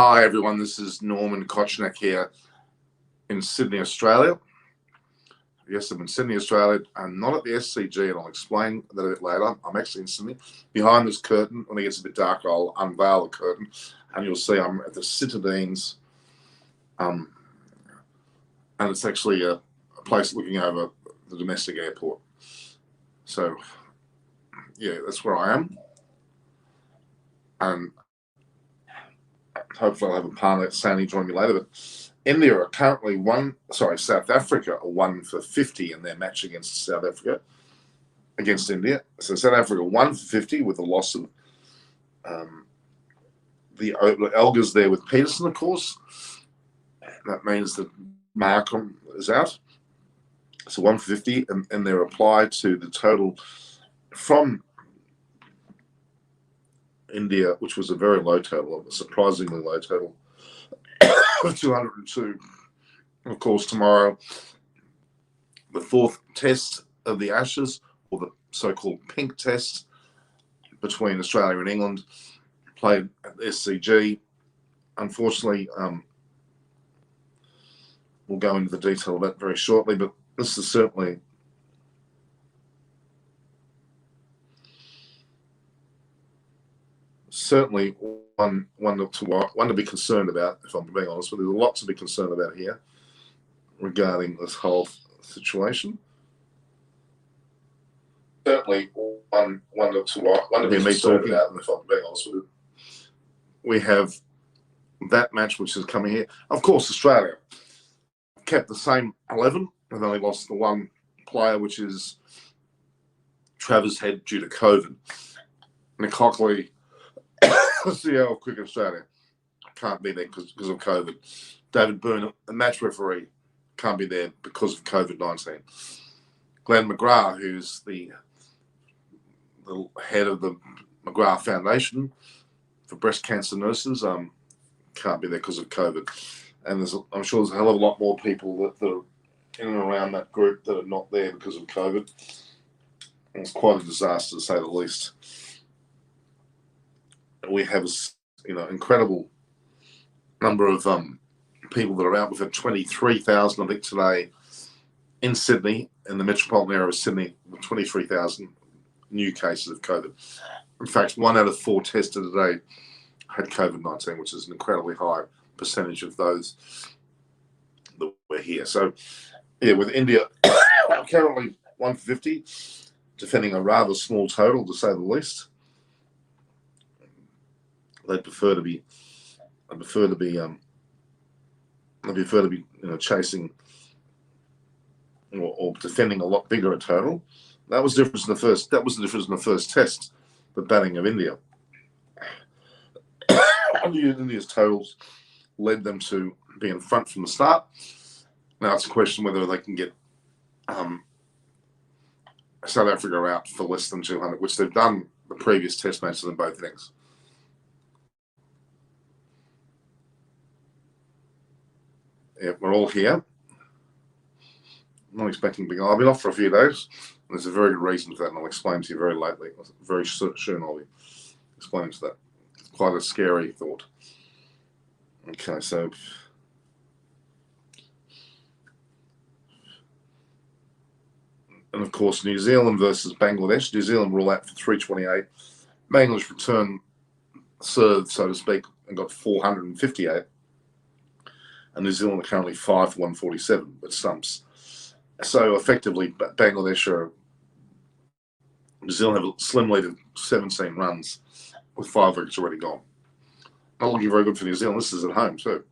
Hi everyone, this is Norman Kochnak here in Sydney, Australia. Yes, I'm in Sydney, Australia. I'm not at the SCG, and I'll explain that a bit later. I'm actually in Sydney. Behind this curtain, when it gets a bit darker, I'll unveil the curtain, and you'll see I'm at the Citadines, and it's actually a place looking over the domestic airport. So, yeah, that's where I am. And hopefully I'll have a partner, Sandy, join me later. But India are currently South Africa are 1 for 50 in their match against South Africa, against India. So South Africa 1 for 50 with the loss of the Elgers there with Peterson, of course. That means that Markham is out. So 1 for 50, and their reply to the total from India, which was a very low total, a surprisingly low total, 202. Of course, tomorrow, the fourth test of the Ashes, or the so-called pink test between Australia and England, played at the SCG. Unfortunately, we'll go into the detail of that very shortly, but this is certainly one to be concerned about, if I'm being honest. But there's a lot to be concerned about here regarding this whole situation. Certainly one to be concerned about, if I'm being honest with you. We have that match which is coming here. Of course, Australia kept the same 11 and only lost the one player, which is Travis Head, due to COVID. Nick Hockley, CEO of Cricket Australia, can't be there because of COVID. David Boone, a match referee, can't be there because of COVID-19. Glenn McGrath, who's the head of the McGrath Foundation for breast cancer nurses, can't be there because of COVID. And I'm sure there's a hell of a lot more people that are in and around that group that are not there because of COVID. And it's quite a disaster, to say the least. We have, incredible number of people that are out. We've had 23,000, I think, today in Sydney, in the metropolitan area of Sydney, with 23,000 new cases of COVID. In fact, 1 out of 4 tested today had COVID-19, which is an incredibly high percentage of those that were here. So, yeah, with India currently 1 for 50, defending a rather small total, to say the least. They'd prefer to be chasing or defending a lot bigger a total. That was the difference in the first test, the batting of India. India's totals led them to be in front from the start. Now it's a question whether they can get South Africa out for less than 200, which they've done the previous test matches in both innings. Yeah, we're all here. I'm not expecting big. I've been off for a few days. There's a very good reason for that, and I'll explain to you very lately. Very soon I'll be explaining to that. It's quite a scary thought. Okay, so and of course New Zealand versus Bangladesh. New Zealand were all out for 328. Bangladesh returned served, so to speak, and got 458. And New Zealand are currently 5 for 147 with stumps. So effectively, New Zealand have a slim lead of 17 runs with 5 wickets already gone. Not looking very good for New Zealand. This is at home too.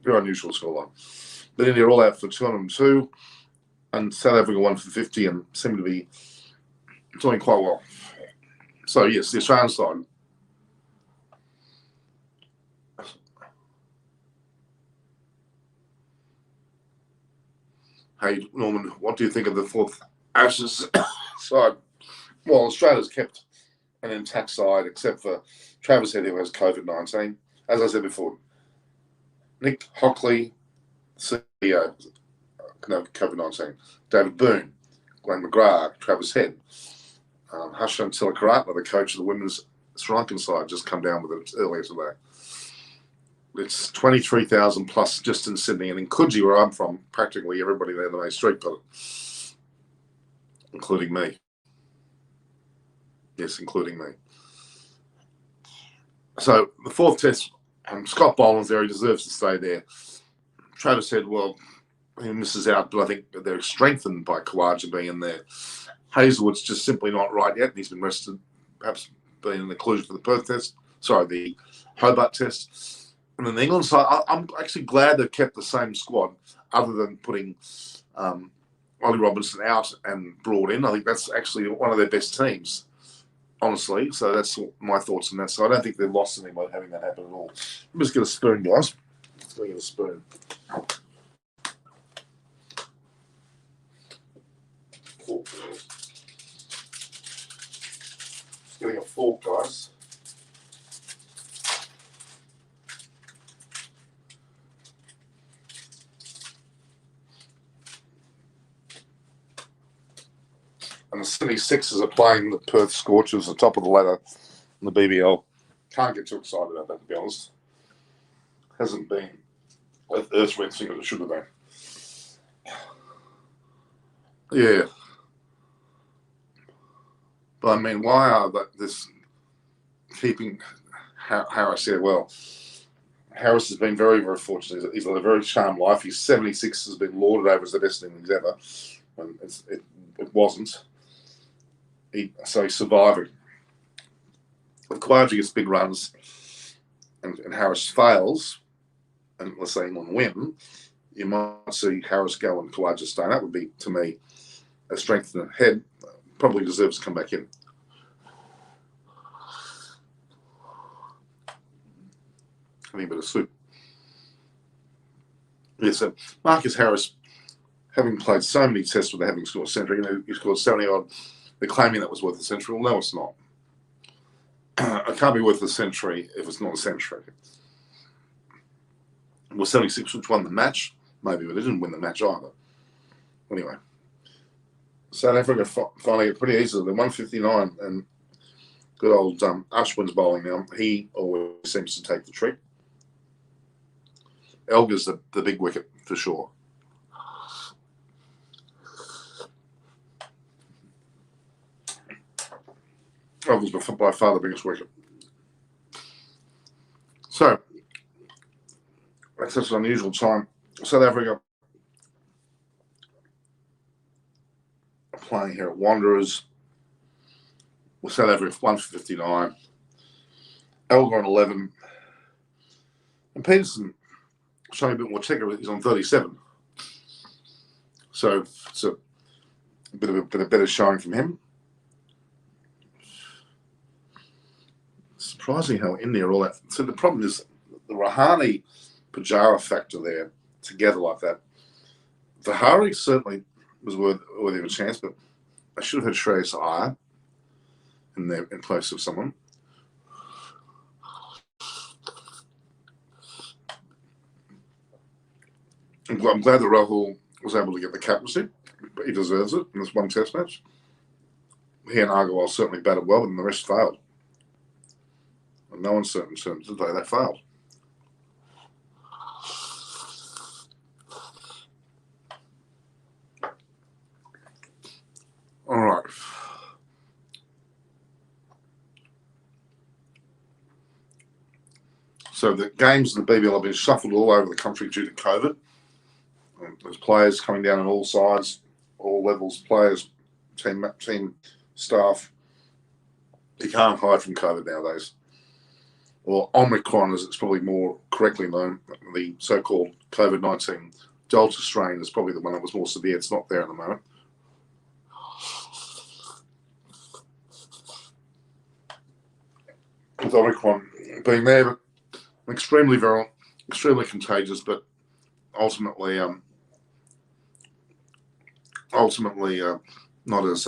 Very unusual scoreline. But India are all out for 202, and South Africa 1 for 50, and seem to be doing quite well. So yes, the Australian side. Hey, Norman, what do you think of the fourth Ashes side? Well, Australia's kept an intact side, except for Travis Head, who has COVID-19. As I said before, Nick Hockley, CEO, COVID-19. David Boone, Glenn McGrath, Travis Head. Hashan Tilakaratne, the coach of the women's Sri Lankan side, just come down with it earlier today. It's 23,000 plus just in Sydney, and in Coogee, where I'm from, practically everybody there in the main street got it, including me. Yes, including me. So the fourth test, Scott Boland's there. He deserves to stay there. Travis said, well, he misses out, but I think they're strengthened by Kawaja being in there. Hazelwood's just simply not right yet. He's been rested, perhaps being an inclusion for the Perth test. Sorry, the Hobart test. And then the England side, I'm actually glad they've kept the same squad, other than putting Ollie Robinson out and brought in. I think that's actually one of their best teams, honestly. So that's my thoughts on that. So I don't think they've lost anyone having that happen at all. Let me just get a spoon, guys. Let's get a spoon. Fork. Just getting a fork, guys. And the Sydney Sixers are playing the Perth Scorchers, the top of the ladder in the BBL. Can't get too excited about that, to be honest. Hasn't been earth-wrenching as it should have been. Yeah. But I mean, why are this keeping Harris here? Well, Harris has been very, very fortunate. He's had a very charmed life. His 76 has been lauded over as the best innings ever. And it wasn't. So he's surviving. If Kawaja gets big runs and Harris fails, and let's say England win, you might see Harris go and Kawaja stay. That would be, to me, a strength in the head. Probably deserves to come back in. Having a bit of soup. Yeah, so Marcus Harris, having played so many tests without having scored a century, he scored 70 odd. They're claiming that was worth a century. Well, no, it's not. It can't be worth a century if it's not a century. Well, 76, which won the match, maybe, but it didn't win the match either. Anyway, South Africa finally get pretty easily. They're 159, and good old Ashwin's bowling now. He always seems to take the trick. Elgar's the big wicket for sure. Elgar's by far the biggest wicket. So, that's such an unusual time. South Africa playing here at Wanderers. Well, South Africa 1 for 59. Elgar on 11. And Peterson showing a bit more ticker. He's on 37. So it's a bit of a better showing from him. Surprising how in there all that. So the problem is the Rahane Pujara factor there together like that. Vihari certainly was worthy of a chance, but I should have had Shreyas Iyer in there in place of someone. I'm glad that Rahul was able to get the captaincy. He deserves it in this one test match. He and Agarwal certainly batted well, and the rest failed. In no uncertain terms, did they? They failed. All right. So the games in the BBL have been shuffled all over the country due to COVID. There's players coming down on all sides, all levels, players, team staff. You can't hide from COVID nowadays. Or Omicron, as it's probably more correctly known, the so-called COVID-19 Delta strain is probably the one that was more severe. It's not there at the moment. With Omicron being there, but extremely virulent, extremely contagious, but ultimately not as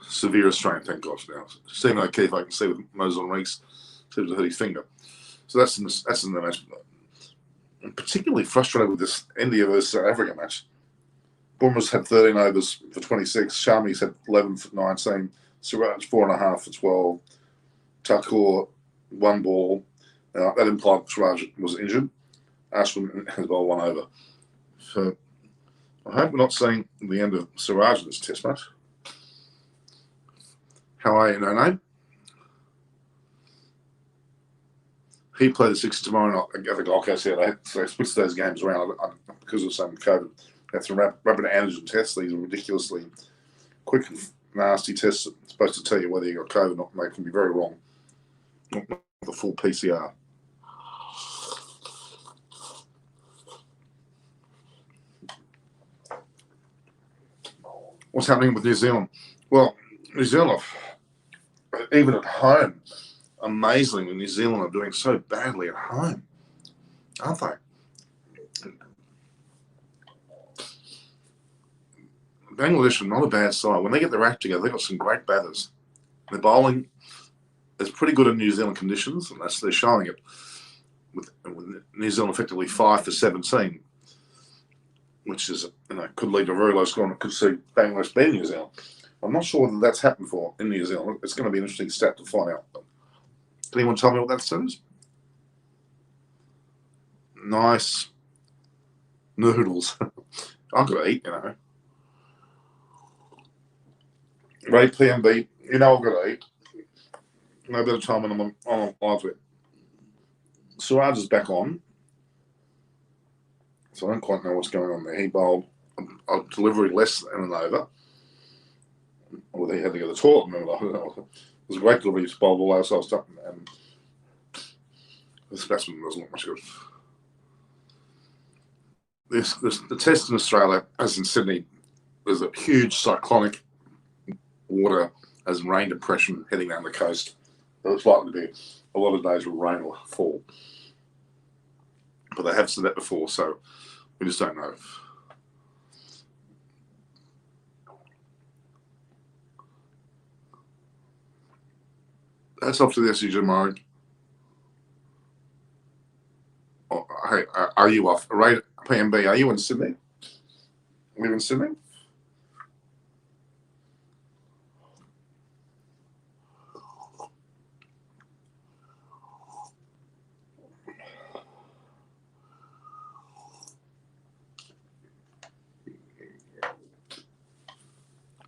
severe a strain, thank God. Now, Stephen O'Keefe, I can see with Moses Reese, seems to hurt his finger. So that's in the match. I'm particularly frustrated with this India versus South Africa match. Bumrah's had 13 overs for 26. Shami's had 11 for 19. Siraj 4.5 for 12. Thakur 1 ball. That implied Siraj was injured. Ashwin has well won over. So I hope we're not seeing the end of Siraj in this test match. How are you, No? He played the 60 tomorrow night at the Gold Coast. Yeah, they switched those games around because of some COVID. They have to rapid antigen tests. These are ridiculously quick and nasty tests. It's supposed to tell you whether you got COVID or not. They can be very wrong. Not the full PCR. What's happening with New Zealand? Well, New Zealand, even at home, amazingly, New Zealand are doing so badly at home, aren't they? Bangladesh are not a bad side. When they get their act together, they've got some great batters. Their bowling is pretty good in New Zealand conditions, and they're showing it. With New Zealand effectively 5 for 17, which is could lead to a very low score, and it could see Bangladesh beating New Zealand. I'm not sure whether that's happened for in New Zealand. It's going to be an interesting stat to find out. Can anyone tell me what that says? Nice noodles. I've got to eat, Ray PMB, I've got to eat. No better time when I'm on live with. Siraj is back on. So I don't quite know what's going on there. He bowled a delivery less than an over. Or he had to go to the toilet. It was a great delivery. He bowled all ourselves up. And this batsman doesn't look much good. The test in Australia, as in Sydney, there's a huge cyclonic water, as in rain depression heading down the coast. It's likely to be a lot of days where rain will fall. But they have said that before, so we just don't know. That's off to the SCG tomorrow. Oh, hey, are you off? Right, PMB, are you in Sydney? Are you in Sydney?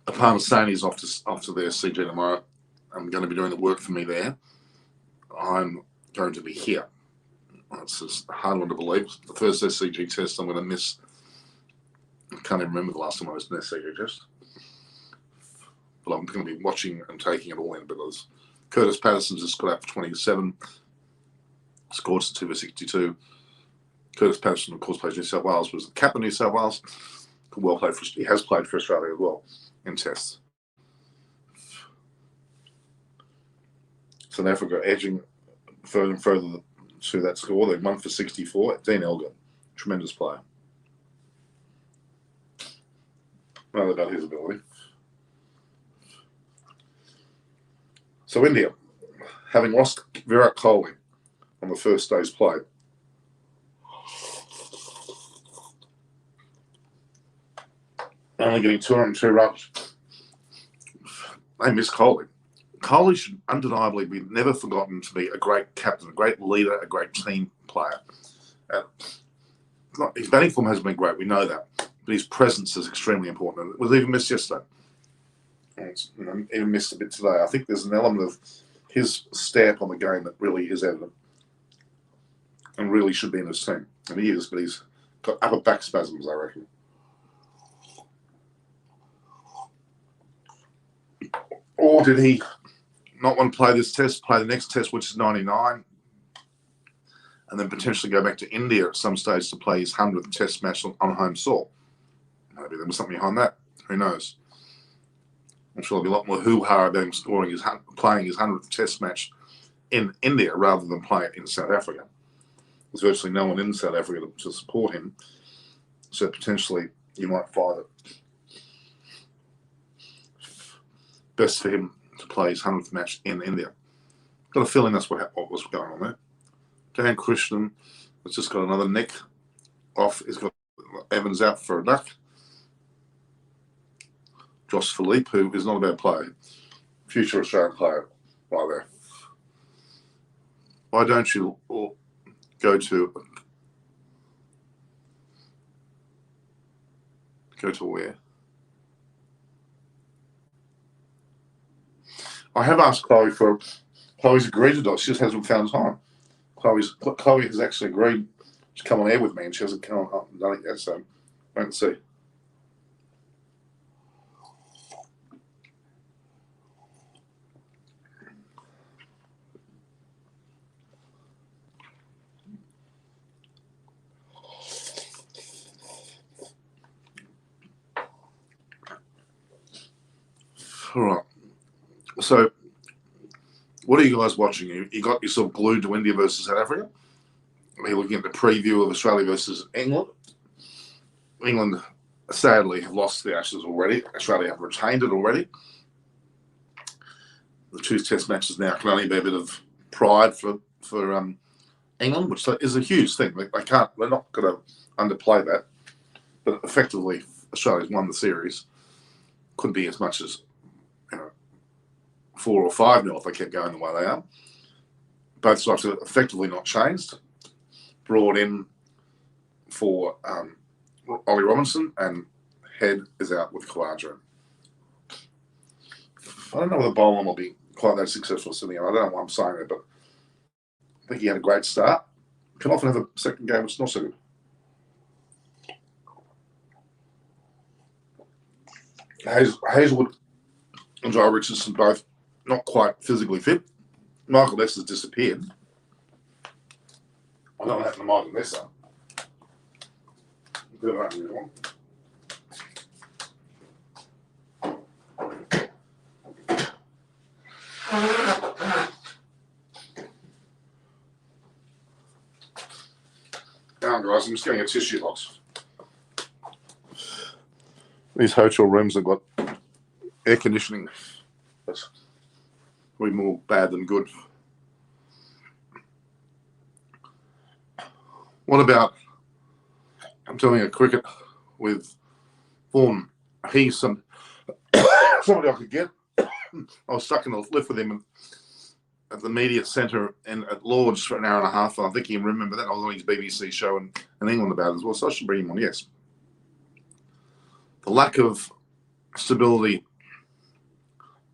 Parmasani's off to the SCG tomorrow. I'm going to be doing the work for me there. I'm going to be here. It's just a hard one to believe. The first SCG test I'm going to miss. I can't even remember the last time I was in an SCG test. But I'm going to be watching and taking it all in because Curtis Patterson's just got out for 27. Scored to 2 for 62. Curtis Patterson, of course, plays New South Wales, was the captain of New South Wales. Well played for, he has played for Australia as well in tests. South Africa edging further and further to that score. They've 1 for 64. Dean Elgar, tremendous player. Know about his ability. So India, having lost Virat Kohli on the first day's play, only getting 202 runs. They miss Kohli. Kohli should undeniably be never forgotten to be a great captain, a great leader, a great team player. His batting form hasn't been great, we know that, but his presence is extremely important. It was even missed yesterday. Even missed a bit today. I think there's an element of his stamp on the game that really is evident and really should be in his team. And he is, but he's got upper back spasms, I reckon. Or did he not want to play this test, play the next test, which is 99, and then potentially go back to India at some stage to play his 100th test match on home soil? Maybe there was something behind that. Who knows? I'm sure there'll be a lot more hoo-ha about him playing his 100th test match in India rather than play it in South Africa. There's virtually no one in South Africa to support him, so potentially you might find it best for him to play his 100th match in India. Got a feeling that's what was going on there. Dan Krishnan has just got another neck off. He's got Evans out for a duck. Josh Philippe, who is not a bad player, future Australian player, right there. Why don't you go to where? I have asked Chloe for. Chloe's agreed to do it. She just hasn't found time. Chloe has actually agreed to come on air with me, and she hasn't come up and done it yet. So wait and see. All right. So, what are you guys watching? You got yourself glued to India versus South Africa? Are you looking at the preview of Australia versus England? England, sadly, have lost the Ashes already. Australia have retained it already. The two Test matches now can only be a bit of pride for England, which is a huge thing. They're not going to underplay that. But effectively, Australia's won the series. Could be as much as 4 or 5-0 if they kept going the way they are. Both sides have effectively not changed. Brought in for Ollie Robinson, and Head is out with Khawaja. I don't know whether Boland will be quite that successful sitting in. I don't know why I'm saying it, but I think he had a great start. Can often have a second game which is not so good. Hazelwood and Joe Richardson both not quite physically fit. Michael Ness has disappeared. I don't know what happened to Michael Ness. Hang on, guys, I'm just getting a tissue box. These hotel rooms have got air conditioning. That's probably more bad than good. What about, I'm telling you, cricket with Vaughan? He's somebody I could get. I was stuck in the lift with him at the media centre and at Lord's for an hour and a half. I think he can remember that. I was on his BBC show in England about it as well, so I should bring him on, yes. The lack of stability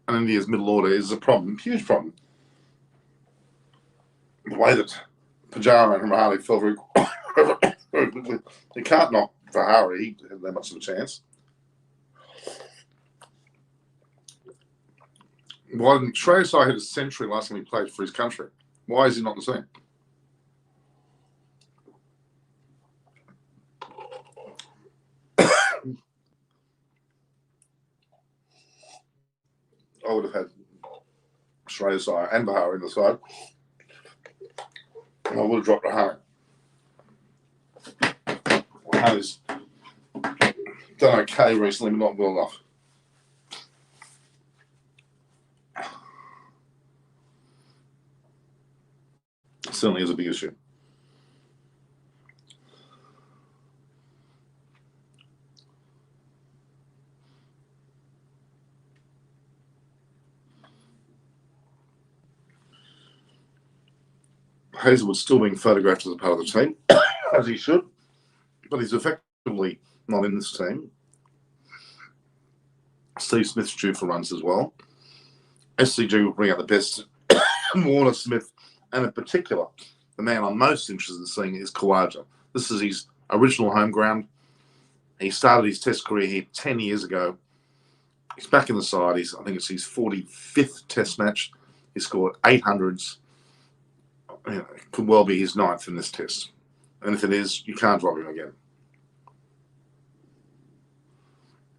in India's middle order is a problem, huge problem. The way that Pujara and Rahane fell very quickly. You can't knock Vihari. He didn't have that much of a chance. Why didn't Shreyas Iyer hit a century last time he played for his country? Why is he not the same? I would have had Shreyas Iyer and Vihari in the side. And I would have dropped Rahane. Rahane's done okay recently, but not well enough. It certainly is a big issue. Hazelwood's still being photographed as a part of the team, as he should, but he's effectively not in this team. Steve Smith's due for runs as well. SCG will bring out the best. Warner Smith, and in particular, the man I'm most interested in seeing is Khawaja. This is his original home ground. He started his Test career here 10 years ago. He's back in the side. I think it's his 45th Test match. He scored 800s. It could well be his 9th in this Test. And if it is, you can't drop him again.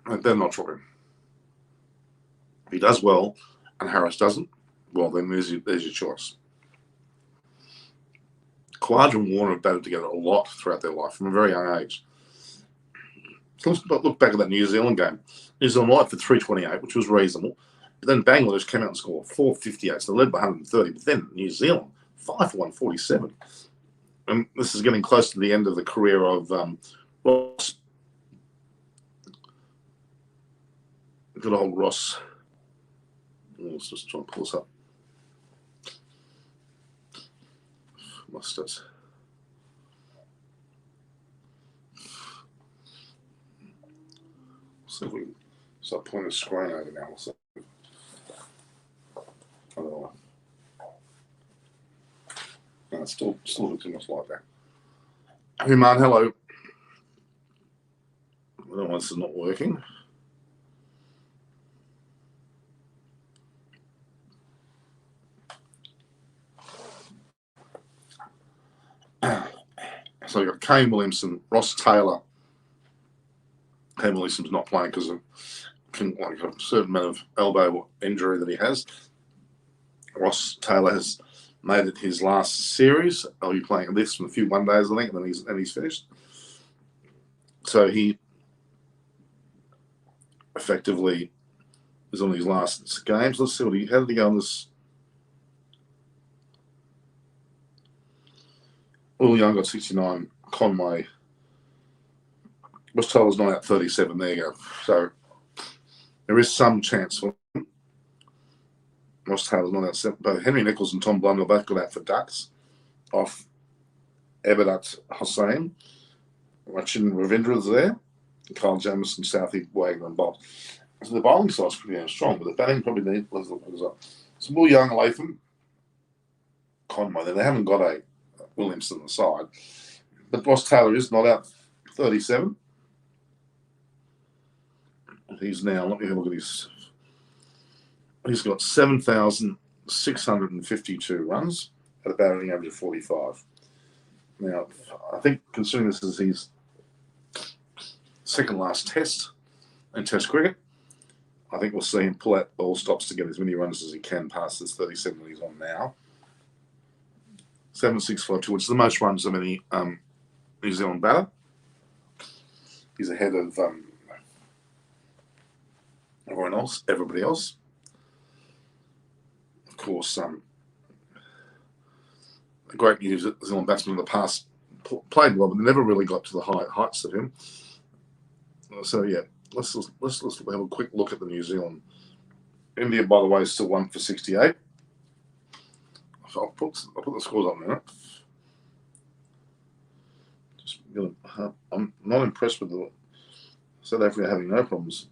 And then not drop him. If he does well and Harris doesn't, well, then there's your choice. Khawaja and Warner have batted together a lot throughout their life from a very young age. So let's look back at that New Zealand game. New Zealand light for 328, which was reasonable. But then Bangladesh came out and scored 458, so they led by 130. But then New Zealand, 5 for 147. And this is getting close to the end of the career of Ross. Good old Ross. Let's just try and pull this up. must it? See if we can start pulling the screen over now. So, no, it's still looks too much like that. Hey man, hello. I don't know why this is not working. So you've got Kane Williamson, Ross Taylor. Kane Williamson's not playing because of a certain amount of elbow injury that he has. Ross Taylor has made it his last series. I'll be playing this in a few one days, I think, and then he's finished. So he effectively is on his last games. Let's see how did he go on this. Will Young got 69. Conway. Ross Taylor's not out 37. There you go. So there is some chance for him. Ross Taylor's not out 7. Both Henry Nichols and Tom Blundell both got out for ducks off Ebedat Hossain. Rachin Ravindra's there. Kyle Jamieson, Southie, Wagner, and Bob. So the bowling side's pretty strong, but the batting probably needs up. So Will Young, Latham, Conway. They haven't got a Williamson on the side. But Ross Taylor is not out 37. He's now, let me have a look at his. He's got 7,652 runs at a batting average of 45. Now, I think considering this is his second last test in Test cricket, I think we'll see him pull out all stops to get as many runs as he can past this 37 that he's on now. 7,652, which is the most runs of any New Zealand batter. He's ahead of everybody else. Of course, a great New Zealand batsman in the past played well, but never really got to the heights of him. So yeah, let's have a quick look at the New Zealand. India, by the way, is still 1 for 68. So I'll put the scores up there. I'm not impressed with the South Africa having no problems.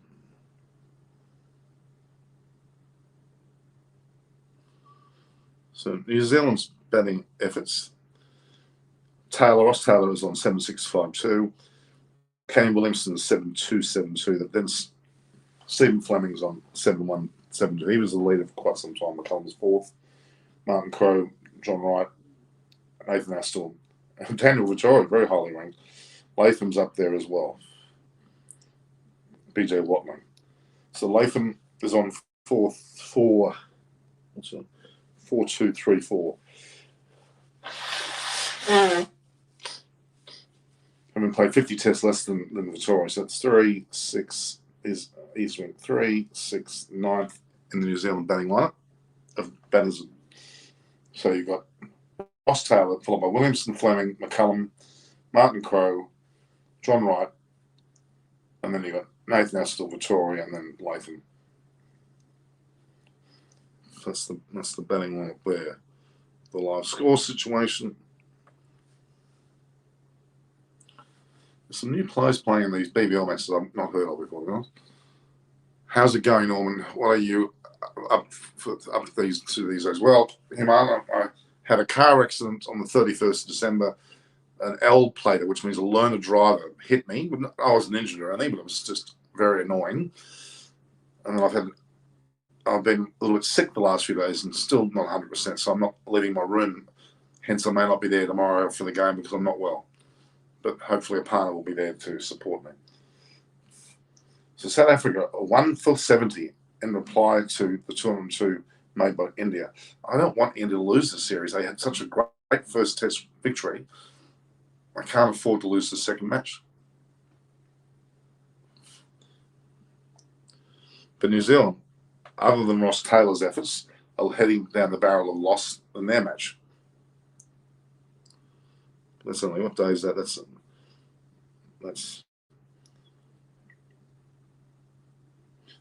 So New Zealand's batting efforts. Ross Taylor is on 7,652. Kane Williamson's 7,272. Then Stephen Fleming's on 7,172. He was the leader for quite some time. McCullum was fourth. Martin Crowe, John Wright, Nathan Astor, and Daniel Vittori, very highly ranked. Latham's up there as well. BJ Watman. So Latham is on 4-2-3-4. Having played 50 tests less than Vittori, so it's 3-6 is East Wing, 3-6, 9th in the New Zealand batting lineup of batters. So you've got Ross Taylor, followed by Williamson, Fleming, McCullum, Martin Crowe, John Wright, and then you've got Nathan Astor, Vittori, and then Latham. That's the batting lineup there. The live score situation. There's some new players playing in these BBL matches I've not heard of before, guys. How's it going, Norman? What are you up to these days? Well, Himan, I had a car accident on the 31st of December. An L plater, which means a learner driver, hit me. I wasn't injured or anything, but it was just very annoying. And then I've been a little bit sick the last few days and still not 100%, so I'm not leaving my room. Hence, I may not be there tomorrow for the game because I'm not well. But hopefully a partner will be there to support me. So South Africa, 1 for 70 in reply to the 202 made by India. I don't want India to lose the series. They had such a great first test victory. I can't afford to lose the second match. But New Zealand, other than Ross Taylor's efforts, are heading down the barrel of loss in their match. That's only, what day is that? That's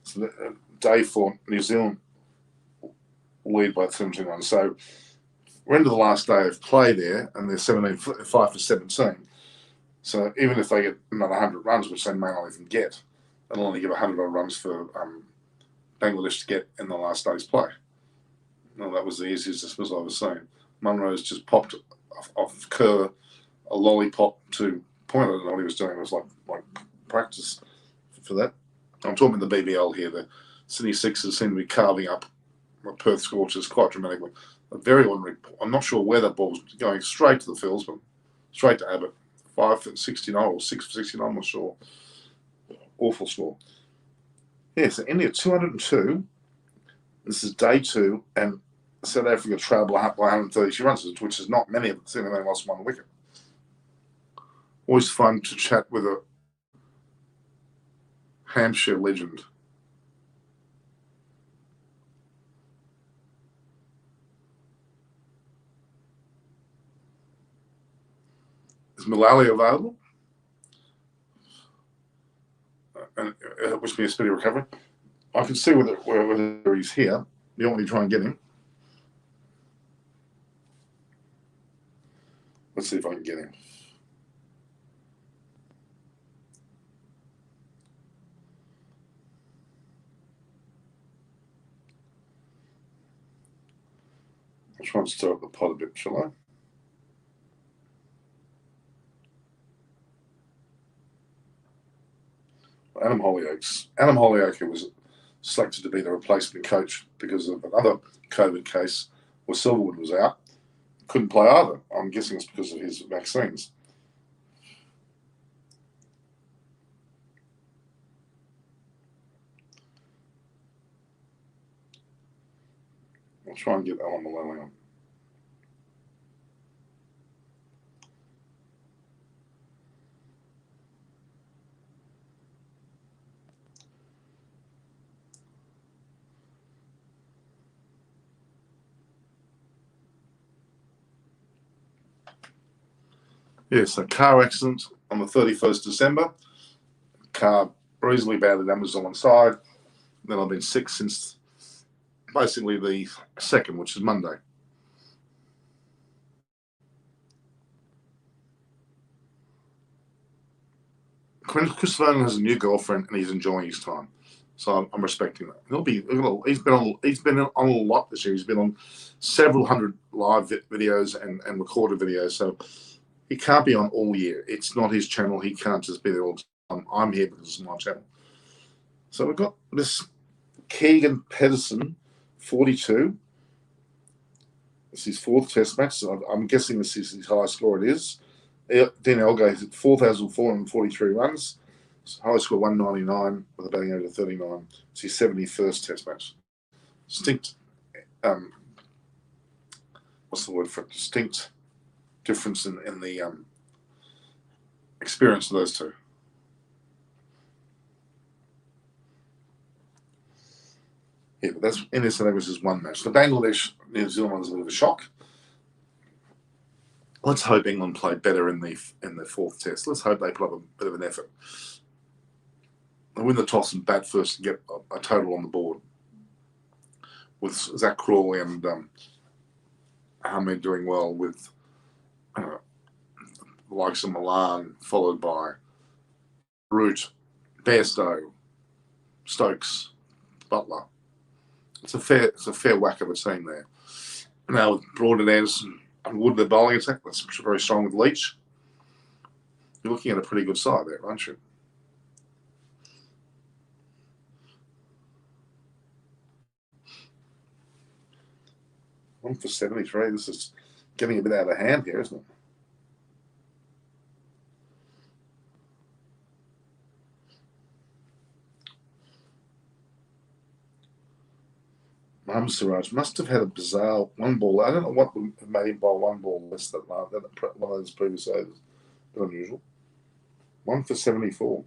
so day for New Zealand lead by 17 runs. So we're into the last day of play there, and they're 5 for 17. So even if they get another 100 runs, which they may not even get, they'll only give 100 odd runs for Bangladesh to get in the last day's play. No, that was the easiest dismissal I was saying. Munro's just popped off Kerr a lollipop to point. I don't know what he was doing. It was like practice for that. I'm talking the BBL here. The Sydney Sixers seem to be carving up Perth Scorchers quite dramatically. A very ordinary. I'm not sure where that ball was going straight to the fields, but straight to Abbott. 5 for 69 or 6 for 69, I'm not sure. Awful score. Yeah, so India 202. This is day 2, and South Africa trailed by 132 runs, which is not many of them. They only lost 1 wicket. Always fun to chat with a Hampshire legend. Is Mullally available? And wish me a speedy recovery. I can see whether he's here. You want me to try and get him? Let's see if I can get him. I'll try and stir up the pot a bit, shall I? Adam Hollyoake was selected to be the replacement coach because of another COVID case where Silverwood was out. Couldn't play either. I'm guessing it's because of his vaccines. I'll try and get Alan Mullally on. Yes, a car accident on the 31st December. Car reasonably badly damaged on one side. Then I've been sick since basically the 2nd, which is Monday. Chris Vernon has a new girlfriend and he's enjoying his time, so I'm respecting that. He's been on a lot this year. He's been on several hundred live videos and recorded videos, so he can't be on all year. It's not his channel. He can't just be there all the time. I'm here because it's my channel. So we've got this Keegan Pedersen, 42. This is his 4th Test match. So I'm guessing this is his highest score. It is. Dean Elgay is at 4,443 runs. High score 199 with a batting average of 39. It's his 71st Test match. Distinct. What's the word for it? Distinct difference in the experience of those two. Yeah, but that's India South Africa is 1 match. The Bangladesh New Zealand one is a bit of a shock. Let's hope England play better in the 4th Test. Let's hope they put up a bit of an effort. They win the toss and bat first and get a total on the board. With Zach Crawley and Hamid doing well, with the likes of Milan, followed by Root, Bairstow, Stokes, Butler. It's a fair whack of a team there. Now with Broad and Anderson and Wood, the bowling attack, that's very strong with Leach. You're looking at a pretty good side there, aren't you? One for 73. This is getting a bit out of hand here, isn't it? Mohamed Siraj must have had a bizarre 1 ball. I don't know what made him bowl 1 ball less than one of those previous overs. Unusual. 1 for 74.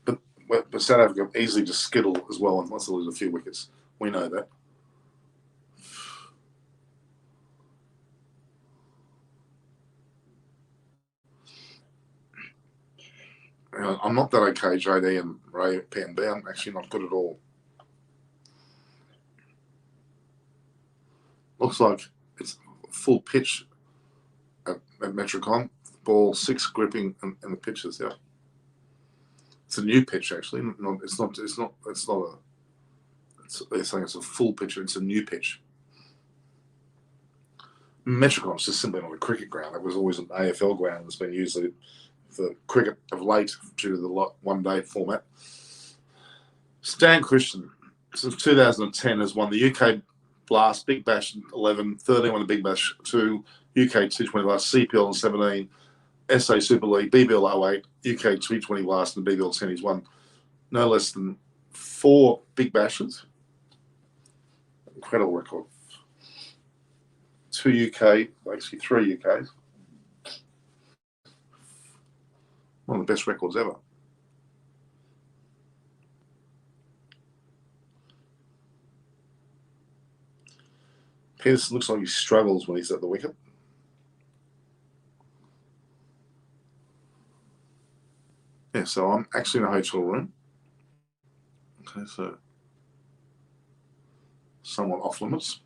But South Africa easily just skittle as well and wants to lose a few wickets. We know that. I'm not that okay, JD and Ray PNB. I'm actually not good at all. Looks like it's full pitch at Metricon. Ball 6 gripping and the pitches. Yeah, it's a new pitch actually. It's not. They're saying it's a full pitch. It's a new pitch. Metricon is just simply not a cricket ground. It was always an AFL ground that's been used for cricket of late due to the one-day format. Stan Christian, since 2010, has won the UK Blast, Big Bash 11, 13 won the Big Bash 2, UK T20 Blast, CPL in 17, SA Super League, BBL 08, UK T20 Blast, and BBL 10. He's won no less than 4 Big Bashes. Incredible record. 2 UK, actually 3 UKs. One of the best records ever. Peterson looks like he struggles when he's at the wicket. Yeah, so I'm actually in a hotel room. Okay, so somewhat off limits.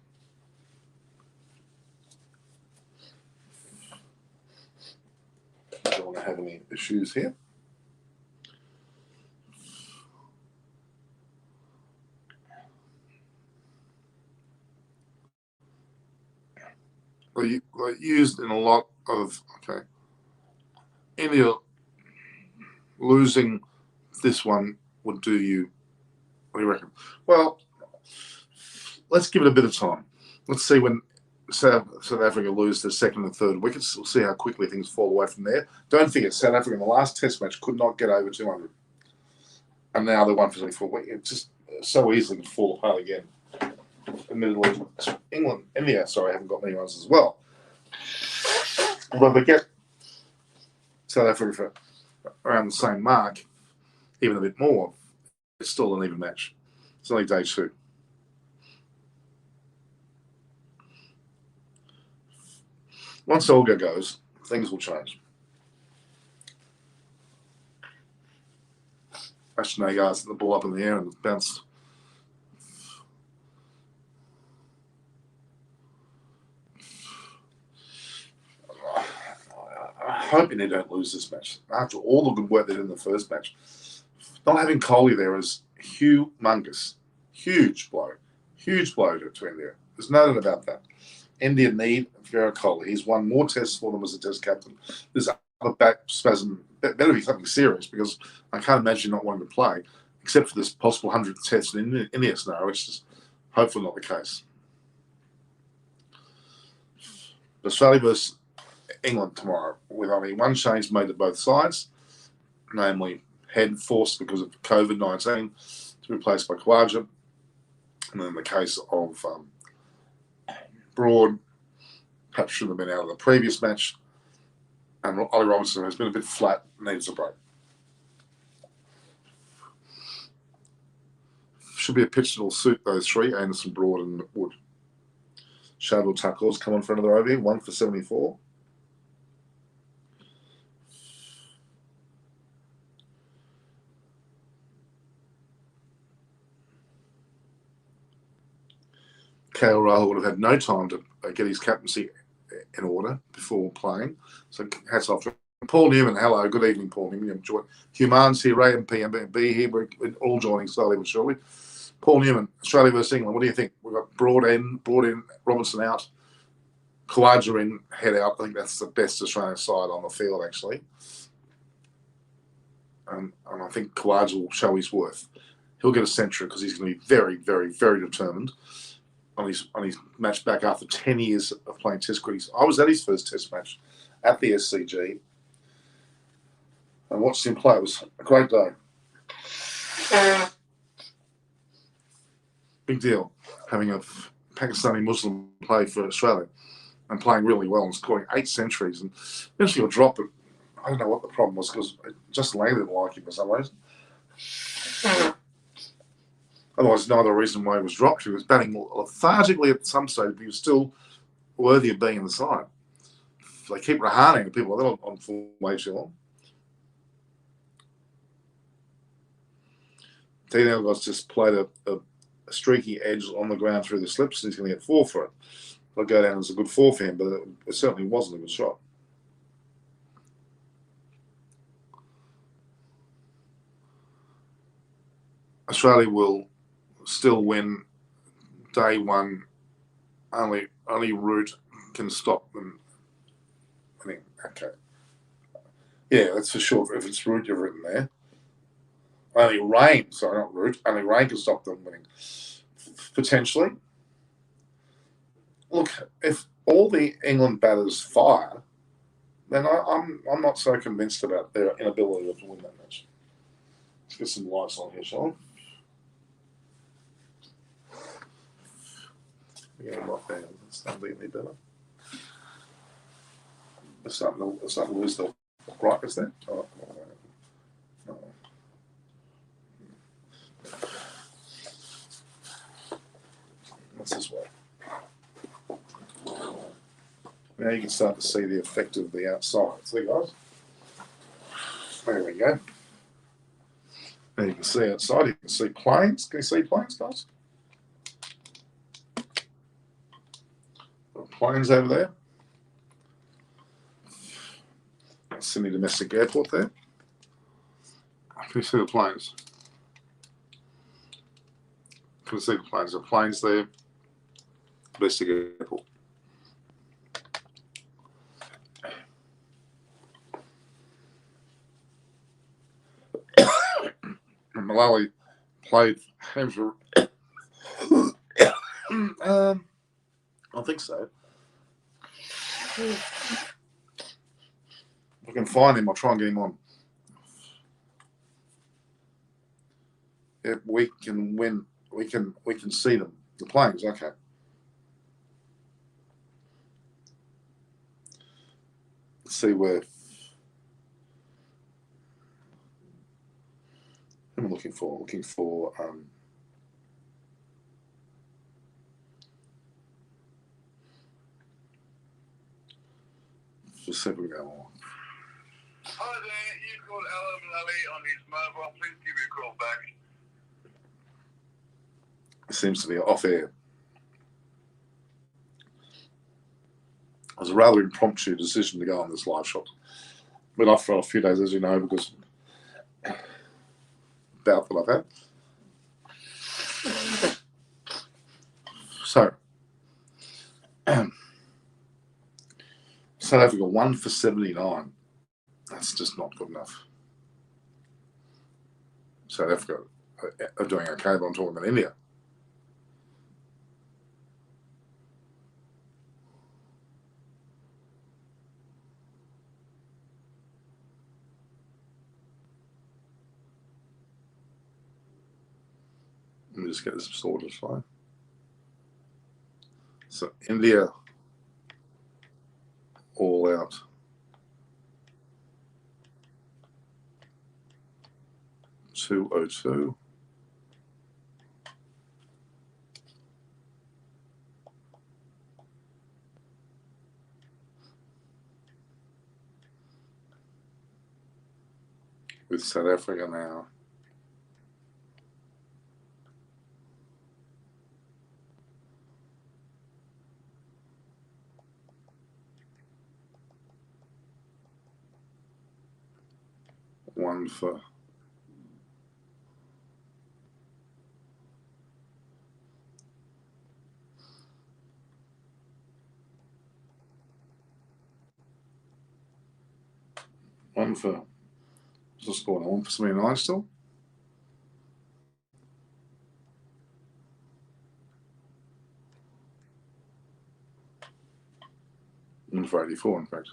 Don't want to have any issues here. They're used in a lot of, okay. India losing this one would do you, what do you reckon? Well, let's give it a bit of time. Let's see when South Africa lose their second and third wickets. We'll see how quickly things fall away from there. Don't forget, South Africa in the last Test match could not get over 200. And now they're 1 for 24. It just so easily could fall apart again. Admittedly, India, haven't got many runs as well. But they get South Africa for around the same mark, even a bit more. It's still an even match. It's only day 2. Once Olga goes, things will change. Ashton Agar's the ball up in the air and it bounced. I hope India don't lose this match. After all the good work they did in the first match, not having Kohli there is humongous. Huge blow. Huge blow to India. There's no doubt about that. India need Virat Kohli. He's won more tests for them as a test captain. This other back spasm better be something serious because I can't imagine not wanting to play, except for this possible 100th test in India scenario, which is hopefully not the case. Australia versus England tomorrow, with only one change made to both sides, namely Head forced because of COVID-19 to be replaced by Khawaja, and then the case of Broad perhaps should have been out of the previous match, and Ollie Robinson has been a bit flat, needs a break. Should be a pitch that will suit those 3, Anderson, Broad and Wood. Shadwell Tucker's come on for another over here, 1 for 74. KL Rahul would have had no time to get his captaincy in order before playing. So hats off to him. Paul Newman, hello, good evening, Paul Newman. Humans here, Ray and PMB here, we're all joining slowly but surely. Paul Newman, Australia versus England, what do you think? We've got Broad in, Robinson out, Khawaja in, Head out. I think that's the best Australian side on the field, actually. And I think Khawaja will show his worth. He'll get a century because he's going to be very, very, very determined on his match back after 10 years of playing Test cricket. I was at his first Test match at the SCG and watched him play. It was a great day. Big deal having a Pakistani Muslim play for Australia and playing really well and scoring 8 centuries. And eventually he'll drop it. I don't know what the problem was because it just landed like him for some reason. Otherwise, no other reason why he was dropped. He was batting lethargically at some stage, but he was still worthy of being in the side. They keep Rahane and people like that on for way too long. Dean Elgot's just played a streaky edge on the ground through the slips, and he's going to get 4 for it. I'll go down as a good 4 for him, but it certainly wasn't a good shot. Australia will still win day one. Only Root can stop them. I think, okay. Yeah, that's for sure. If it's Root you've written there. Only Rain, sorry, not Root. Only Rain can stop them winning. Potentially. Look, if all the England batters fire, then I'm not so convinced about their inability to win that match. Let's get some lights on here, shall we? Yeah, right there. It's not being any better. It's starting to lose the brightness there. Oh, no. What's this way? Now you can start to see the effect of the outside. See, guys? There we go. Now you can see outside. You can see planes. Can you see planes, guys? Planes over there. Sydney Domestic Airport there. Can you see the planes? Can you see the planes? The planes there. Domestic Airport. Malawi played Hampshire. I think so. If I can find him, I'll try and get him on. If we can win, we can see them. The planes, okay. Let's see where. Who am I looking for? Looking for. Just see if we go on. Hi there, you called Alan Lally on his mobile. Please give me a call back. It seems to be off air. It was a rather impromptu decision to go on this live shot. Been off for a few days, as you know, because bout that I've had. So, South Africa 1 for 79. That's just not good enough. South Africa are doing okay, but I'm talking about India. Let me just get this sorted, fine. So India all out. $202. With South Africa now. One for what's the score now? 1 for 79 still? One for 84, in fact.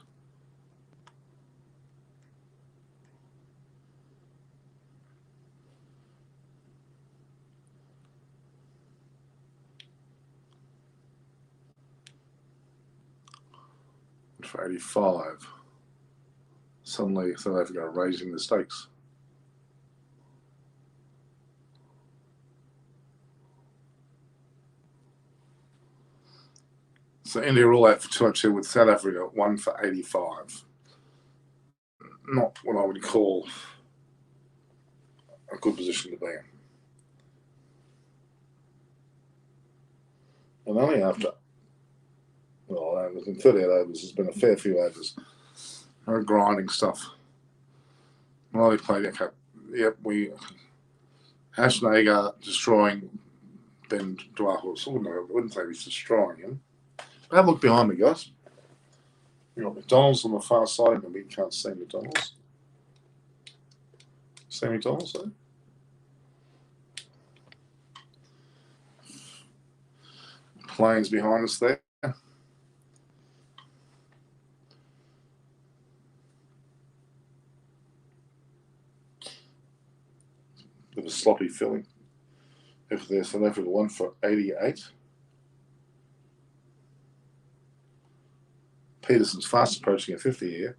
For 85. Suddenly South Africa are raising the stakes. So India all out for 202 with South Africa 1 for 85. Not what I would call a good position to be in. And only after overs. In 38 overs, there's been a fair few overs. Grinding stuff. Well, we played, okay. Yep, Ashnagar destroying Ben Dwyer. I wouldn't say he's destroying him. But have a look behind me, guys. We've got McDonald's on the far side. Maybe you can't see McDonald's. See McDonald's there? Planes behind us there. Bit of a sloppy filling. If there's South Africa 1 for 88. Peterson's fast approaching a 50 here.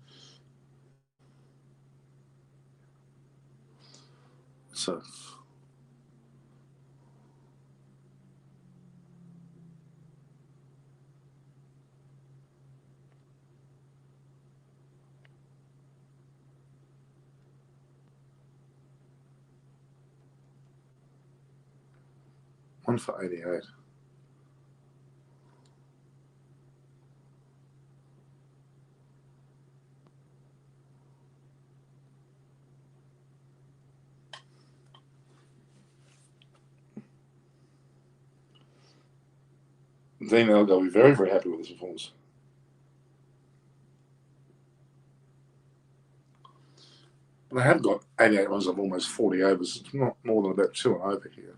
So one for 88. Dean Elgar will be very, very happy with this performance. But they have got 88 runs of almost 40 overs. It's not more than about 2 and over here.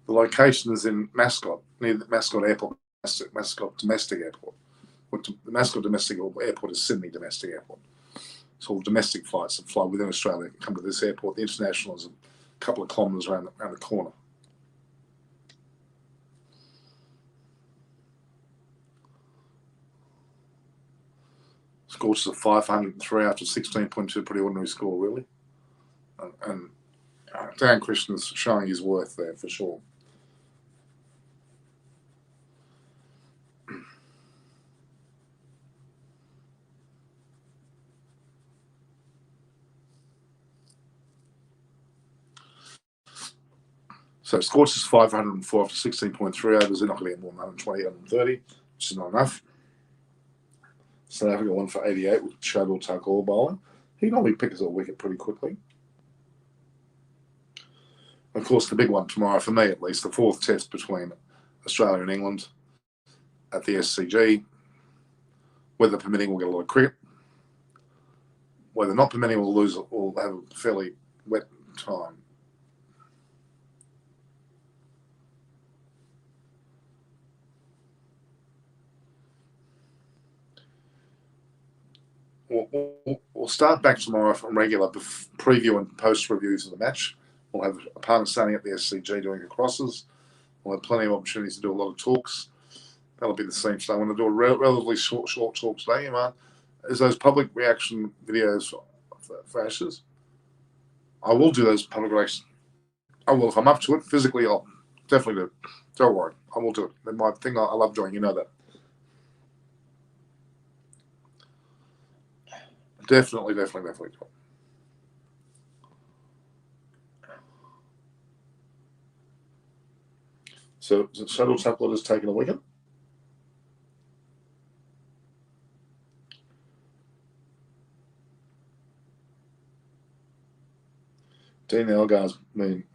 The location is in Mascot, near the Mascot Airport, Mascot Domestic Airport. The Mascot Domestic Airport is Sydney Domestic Airport. It's all domestic flights that fly within Australia come to this airport. The international is a couple of kilometres around the corner. Scores of 503 after 16.2, pretty ordinary score, really. And Dan Christian's showing his worth there for sure. So scores is 504 after 16.3 overs. They're not going to get more than 120, 130, which is not enough. South Africa 1 for 88 with Chadwell Tucker bowling. He normally picks a wicket pretty quickly. Of course, the big one tomorrow, for me at least, the 4th test between Australia and England at the SCG. Weather permitting, we'll get a lot of cricket. Weather not permitting, we'll have a fairly wet time. We'll start back tomorrow from regular preview and post reviews of the match. We'll have a partner standing at the SCG doing the crosses. We'll have plenty of opportunities to do a lot of talks. That'll be the same stuff. I want to do a relatively short talk today, Iman. Is those public reaction videos for Ashes? I will do those public reactions. I will. If I'm up to it, physically, I'll definitely do it. Don't worry. I will do it. That's my thing I love doing. You know that. Definitely. So, is it Shuttle Tablet has taken a wicket? Dean Elgar's been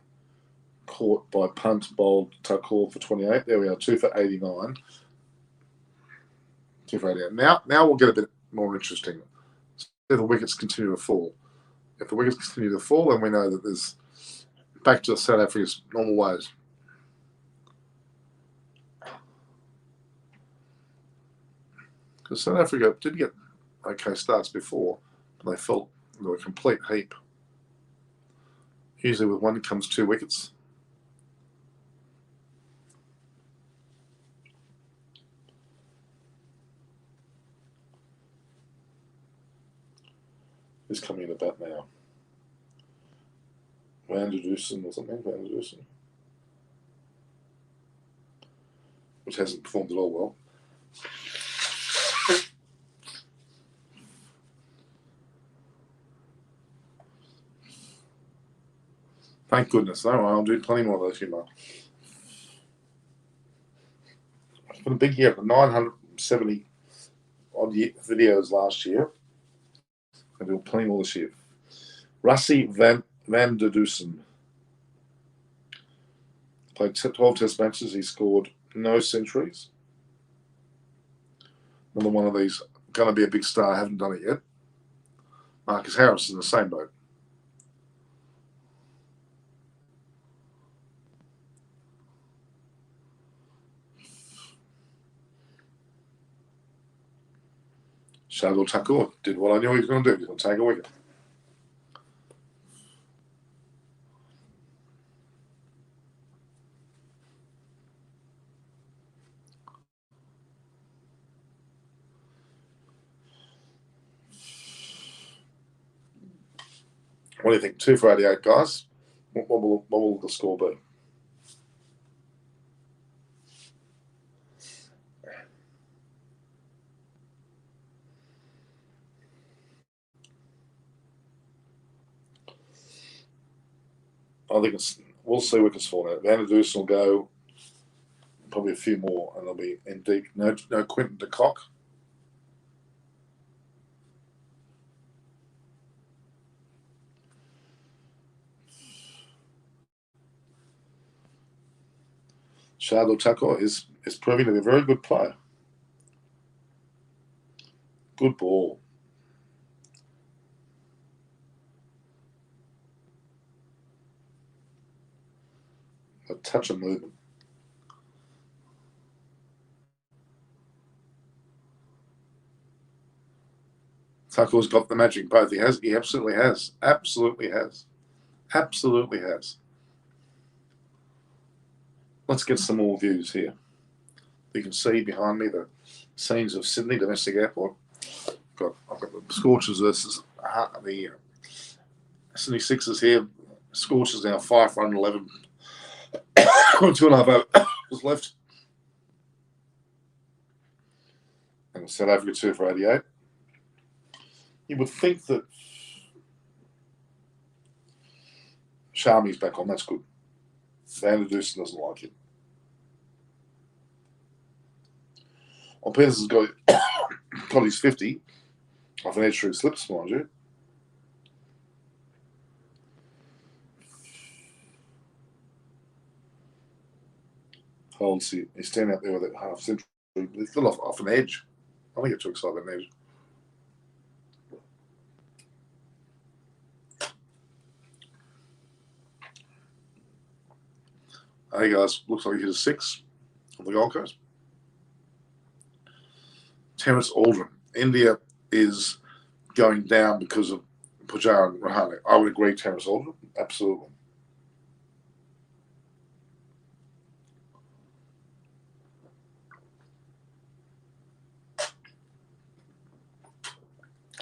caught by punt bowled Tucker for 28. There we are, 2 for 89. 2 for 88. Now we'll get a bit more interesting. If the wickets continue to fall. If the wickets continue to fall, then we know that there's back to South Africa's normal ways. Because South Africa did get okay starts before, but they felt they were a complete heap. Usually with one comes 2 wickets. Who's coming in about now? Van der Dusen or something, Van der Dusen. Which hasn't performed at all well. Thank goodness. No, I'll do plenty more of those, you know. It's been a big year. 970 odd videos last year. I'll do plenty more this year. Rassie van der Dusen played 12 test matches. He scored no centuries. Another one of these, going to be a big star. I haven't done it yet. Marcus Harris is in the same boat. Shardul Thakur did what I knew he was going to do. He was going to take a wicket. What do you think? 2 for 88, guys. What will the score be? I think we'll see what can fall out. Van der Dusen will go probably a few more, and they'll be in deep. No Quinton de Kock. Shardul Thakur is proving to be a very good player. Good ball. A touch of movement. Thakur's got the magic both. He absolutely has. Absolutely has. Absolutely has. Let's get some more views here. You can see behind me the scenes of Sydney Domestic Airport. I've got the Scorchers versus the Sydney Sixers here. Scorchers now 5 for 11. 2.5 overs left. And South Africa 2 for 88. You would think that Sharmi's back on. That's good. Van der Dusen doesn't like it. Well, Peters has got his 50 off an edge through slips, mind you. Holds, he's standing out there with that half century. He's got off an edge. I don't get too excited about an edge. Hey guys, looks like he hit a 6 on the Gold Coast. Terence Aldrin. India is going down because of Pujara and Rahane. I would agree, Terence Aldrin. Absolutely.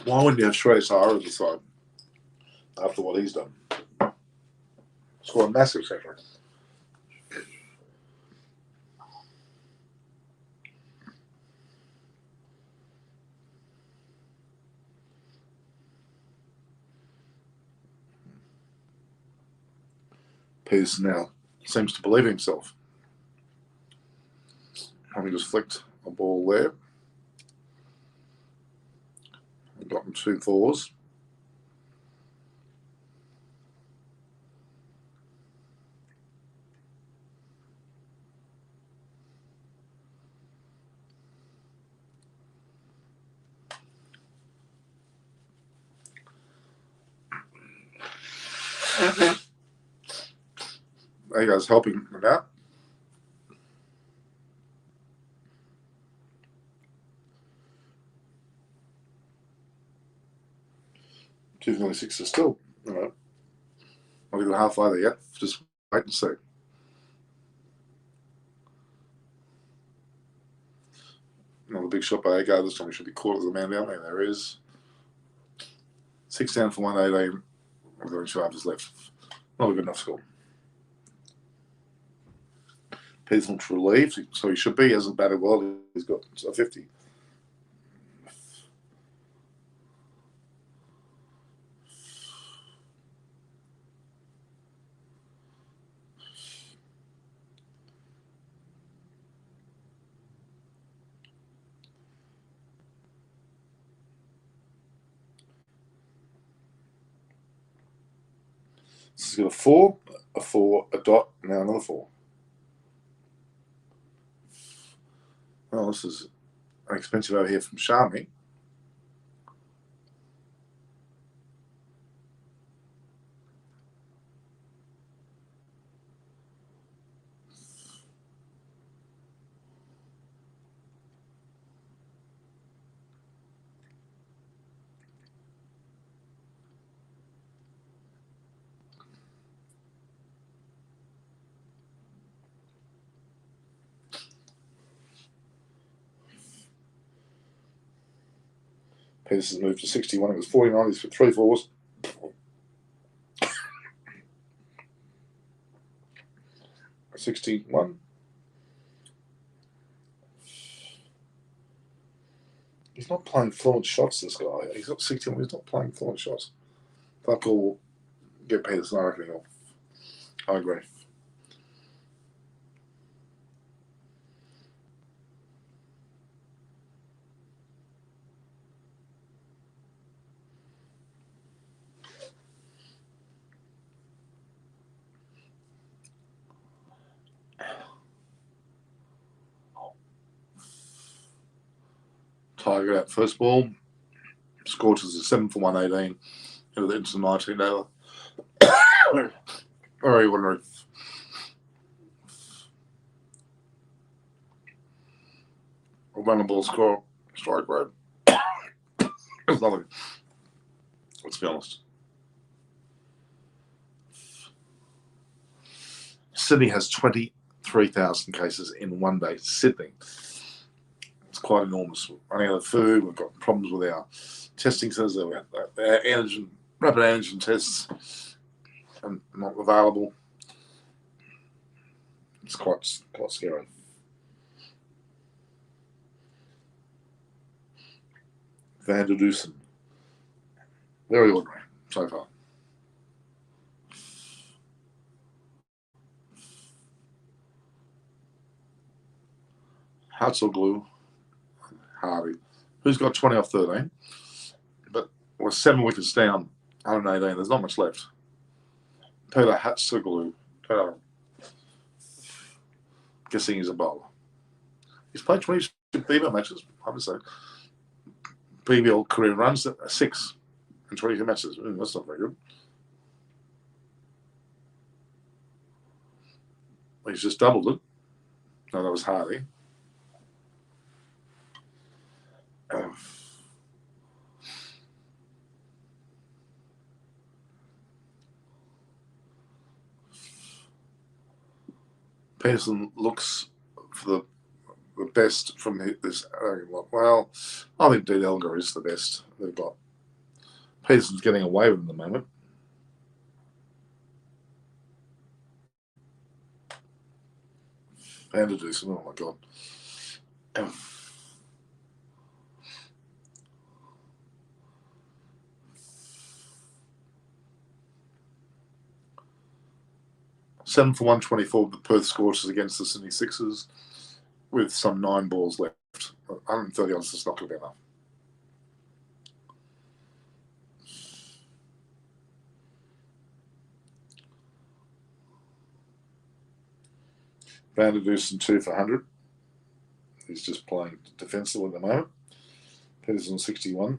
Why wouldn't you have Shreyas Iyer on the side after what he's done? Scored a massive century. Pearce now seems to believe himself. Having just flicked a ball there. Gotten 2 4s. There you guys helping him out. Two 6 is still, not even halfway there yet. Just wait and see. Another big shot by Agar. This time he should be caught with the man down there. There is 6 down for 118 with only 2 overs left. Not a good enough score. Pearce looks relieved, so he should be. He hasn't batted well. He's got a 50. This has got a 4, a 4, a dot, now another 4. Oh, this is expensive over here from Xiaomi. Peterson's moved to 61. It was 49. He's for 3 4s. 61. He's not playing fluent shots, this guy. He's got 61. He's not playing fluent shots. Fuck all. Get Peterson, I reckon. I agree. Tiger out first ball. Scorches a 7 for 118. Into 19 over. Very ordinary. A runnable score. Strike rate. It's nothing. Let's be honest. Sydney has 23,000 cases in one day. Sydney. It's quite enormous. Running out of food. We've got problems with our testing centres. Our rapid antigen tests are not available. It's quite scary. Van der Dusen. Very ordinary so far. Hatzelglue. Harvey. Who's got 20 off 13? But we're 7 wickets down, 118. There's not much left. Peter Hatzelglue. Guessing he's a bowler. He's played 20 BBL matches, I would say. BBL career runs at 6 in 22 matches. That's not very good. He's just doubled it. No, that was Hardy. Peterson looks for the best from this. Well, I think Dean Elgar is the best they've got. Peterson's getting away with it at the moment. Van der Dusen, oh my God. 7 for 124 the Perth Scorchers against the Sydney Sixers with some 9 balls left. 130 odds is not going to be enough. Van der Dusen 2 for 100. He's just playing defensive at the moment. Peterson 61.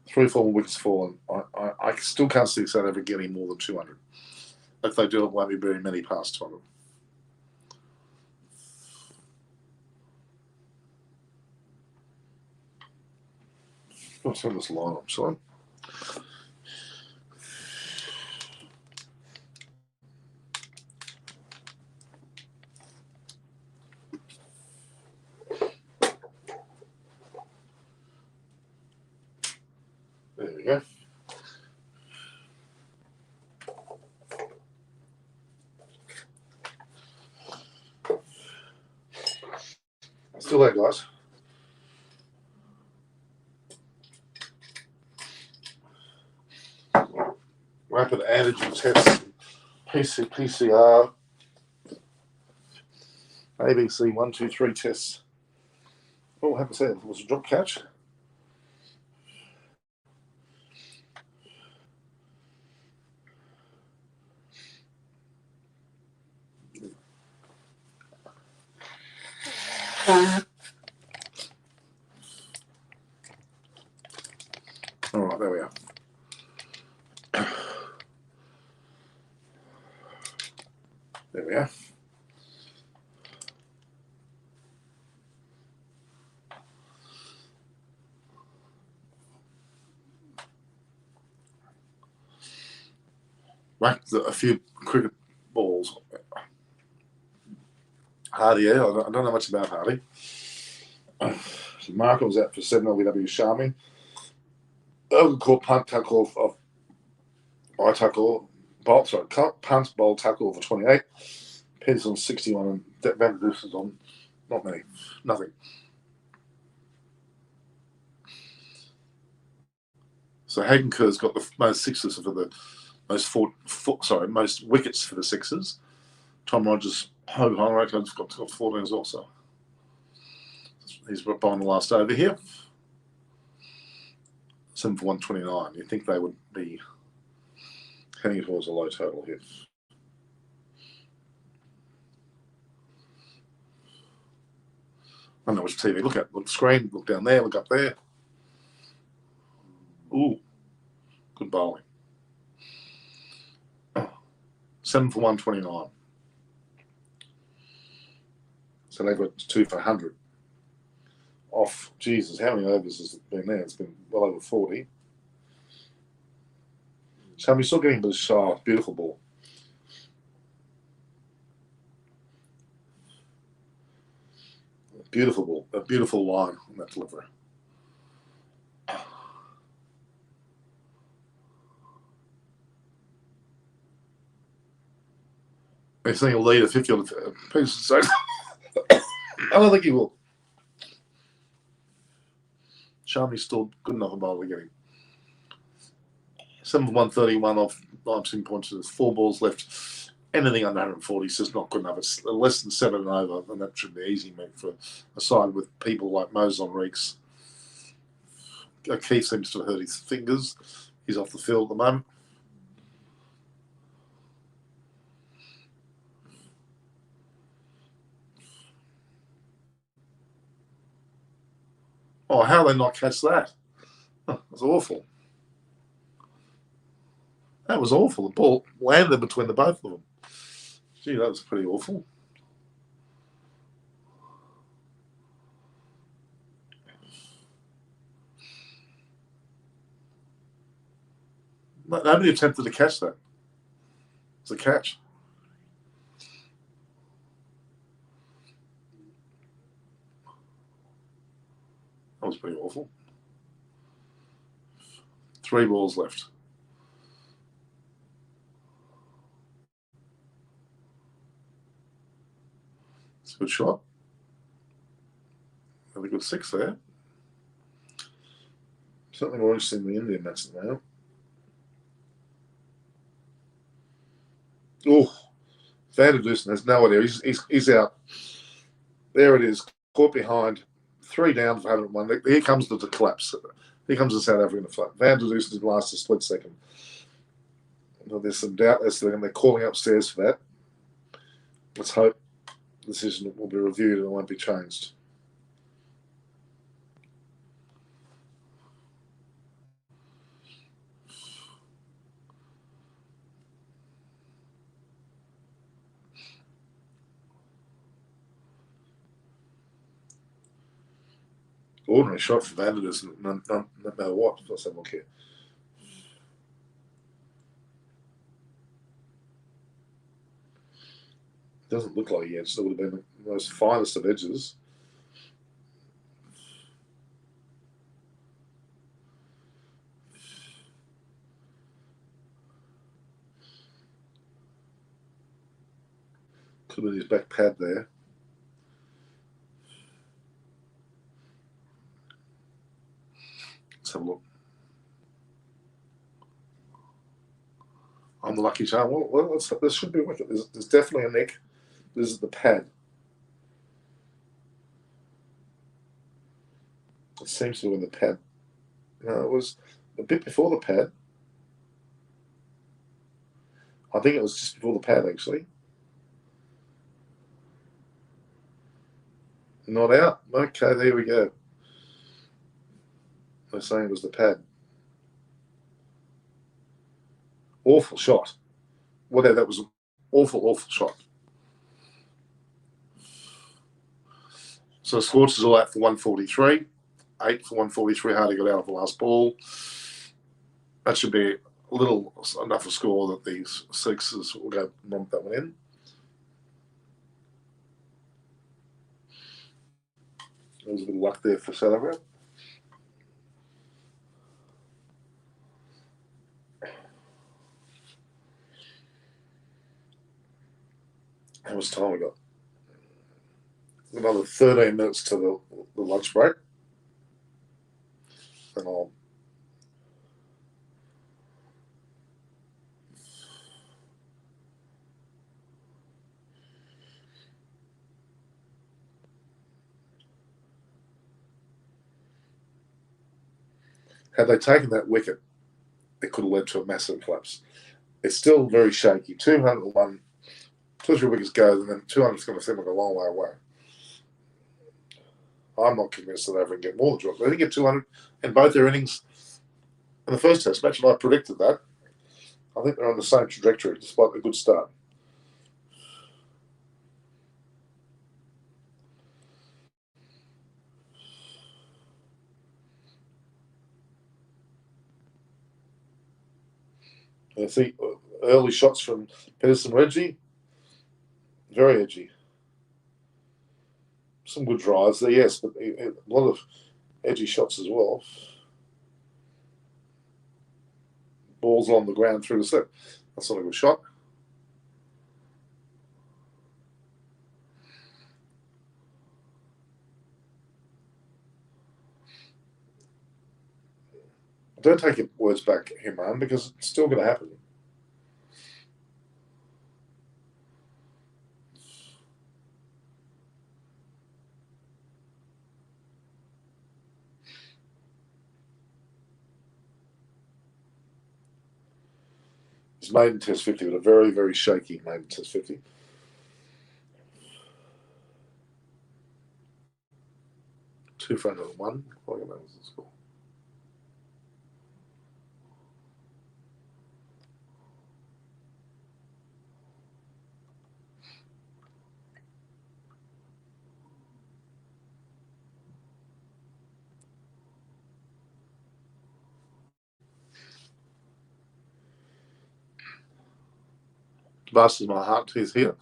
3 4 wickets fallen. I still can't see South Africa getting more than 200. If they do, it won't be very many past 200. I'll turn this line up, sorry. There we go. Still there, guys. Rapid antigen tests, PCR, ABC 1, 2, 3 tests. Oh, haven't said it was a drop catch. All right, there we are. There we are. Whacked a few cricket balls. Hardy, yeah, I don't know much about Hardy. Markham was out for 7 LBW Sharmy. Caught punt tackle of by tackle, bolt, sorry, punt, bowl tackle for 28. Pence on 61 and Van der Duss is on not many, nothing. So Hayden Kerr's got the most sixes for the most wickets for the Sixers. Tom Rogers, Ho Honraker's got 14 as well. So he's buying the last over here. 7 for 129. You think they would be heading towards a low total here? I don't know which TV. Look at the screen. Look down there. Look up there. Ooh, good bowling. 7 for 129. So they've got 2 for 100. Off, Jesus, how many overs has it been there? It's been well over 40. So we're still getting a bit of shy. Beautiful ball. Beautiful ball. A beautiful line on that delivery. He's saying he'll lead a 50 on the piece. So I don't think he will. Sharmy's still good enough a bowler to get him. 7 for 131 off 19 points. There's 4 balls left. Anything under 140 is just not good enough. It's less than 7 and over, and that should be easy, mate, for a side with people like Moses Reeks. Keith seems to have hurt his fingers. He's off the field at the moment. Oh, how they not catch that? That was awful. That was awful. The ball landed between the both of them. Gee, that was pretty awful. Nobody attempted to catch that. It's a catch. That was pretty awful. 3 balls left. It's a good shot. Really good 6 there. Something more interesting in the Indian match at the moment. Oh, Van der Dussen has no idea. He's out. There it is. Caught behind. 3 down for 101. Here comes the collapse. Here comes the South African flat. Van der Dussen didn't last a split second. Well, there's some doubt as to them. They're calling upstairs for that. Let's hope the decision will be reviewed and it won't be changed. Ordinary shot for Van der Dussen, no matter what. Let's have a look here. Doesn't look like he edged. It would have been the most finest of edges. Could have been his back pad there. Let's have a look. I'm the lucky charm. Well, there should be a wicket. There's definitely a nick. This is the pad. It seems to be in the pad. No, it was a bit before the pad. I think it was just before the pad, actually. Not out. Okay, there we go. They're saying it was the pad. Awful shot. Whatever, that was an awful shot. So Scorch is all out for 143. 8 for 143. Hardy got out of the last ball. That should be a little enough a score that these Sixers will go lump that one in. There was a bit of luck there for South Africa. How much time we got? Another 13 minutes to the lunch break. And I'll had they taken that wicket, it could have led to a massive collapse. It's still very shaky. 201, 2 or 3 wickets go, and then 200 is going to seem like a long way away. I'm not convinced that they ever get more than 200. They didn't get 200 in both their innings in the first test match, and I predicted that. I think they're on the same trajectory, despite a good start. I see early shots from Pedersen were edgy, very edgy. Some good drives there, yes, but a lot of edgy shots as well. Balls on the ground through the slip. That's not a good shot. Don't take your words back, Himan, because it's still going to happen. His maiden test 50, but a very, very shaky maiden test 50. Two for 101. I think that was the score. Bastard my heart tears here.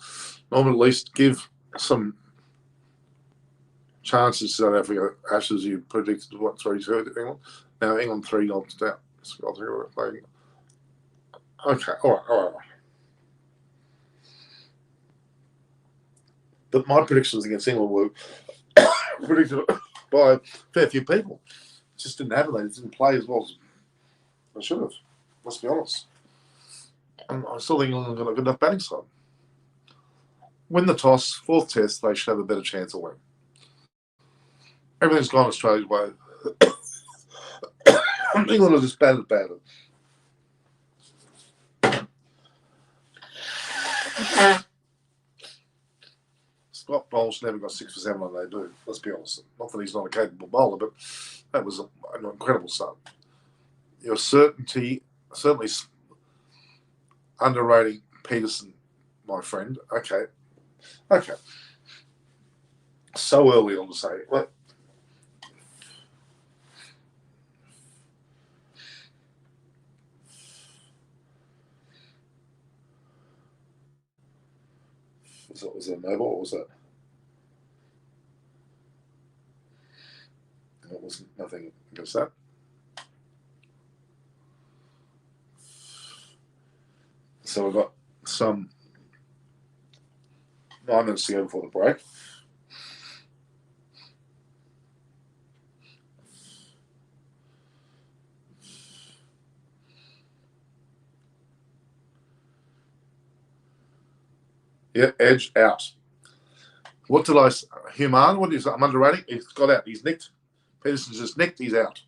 Norman, at least give some chances to South Africa. Ashes, you predicted what, 3-2 to England? Now England 3 knocks down. Okay, all right. But my predictions against England were predicted by a fair few people. It just didn't happen. They didn't play as well as they should have. Let's be honest. And I still think England got a good enough batting side. Win the toss, 4th test, they should have a better chance of winning. Everything's gone Australia's way. England are just battered. Scott Bowles never got 6 for 7 on they do. Let's be honest. Not that he's not a capable bowler, but that was an incredible start. Your certainly underrating Pedersen, my friend. Okay. So early on to say. Well, was that mobile or was that? It was nothing against that. So we've got some 9 minutes to go before the break. Yeah, edge out. What did I say? Human, what is that? I'm underrating. He's got out. He's nicked. Pedersen's just nicked. He's out.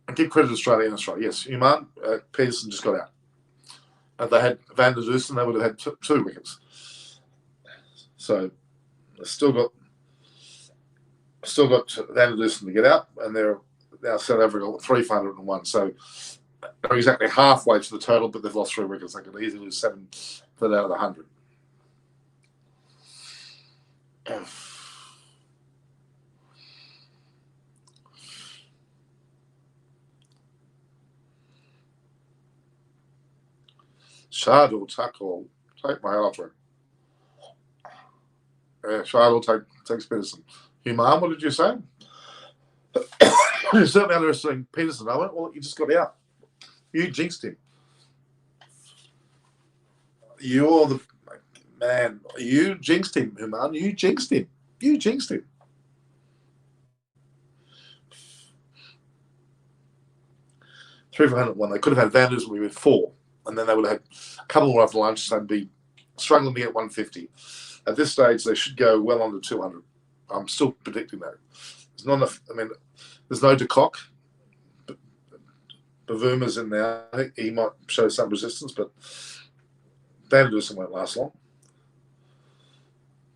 And give credit to Australia and Australia. Yes, Human, Pedersen just got out. If they had Van der Dusen, they would have had two wickets. So they've still got Van der Dusen to get out, and they're now South Africa 301. So they're exactly halfway to the total, but they've lost 3 wickets. They could easily lose 7 out of the 100. Shardul Tuckall, take my head him. Yeah, Shardul takes Peterson. Human, what did you say? You certainly underestimating Peterson. I went, well, you just got out. You jinxed him. You're the man. You jinxed him, Human. You jinxed him. You jinxed him. Three for 101. They could have had Van der Dusen with 4, and then they would have had a couple more after lunch, so they'd be struggling to get 150. At this stage, they should go well under 200. I'm still predicting that. There's not enough. I mean, there's no de Kock. Bavuma's in there. I think he might show some resistance, but Van der Dusen won't last long.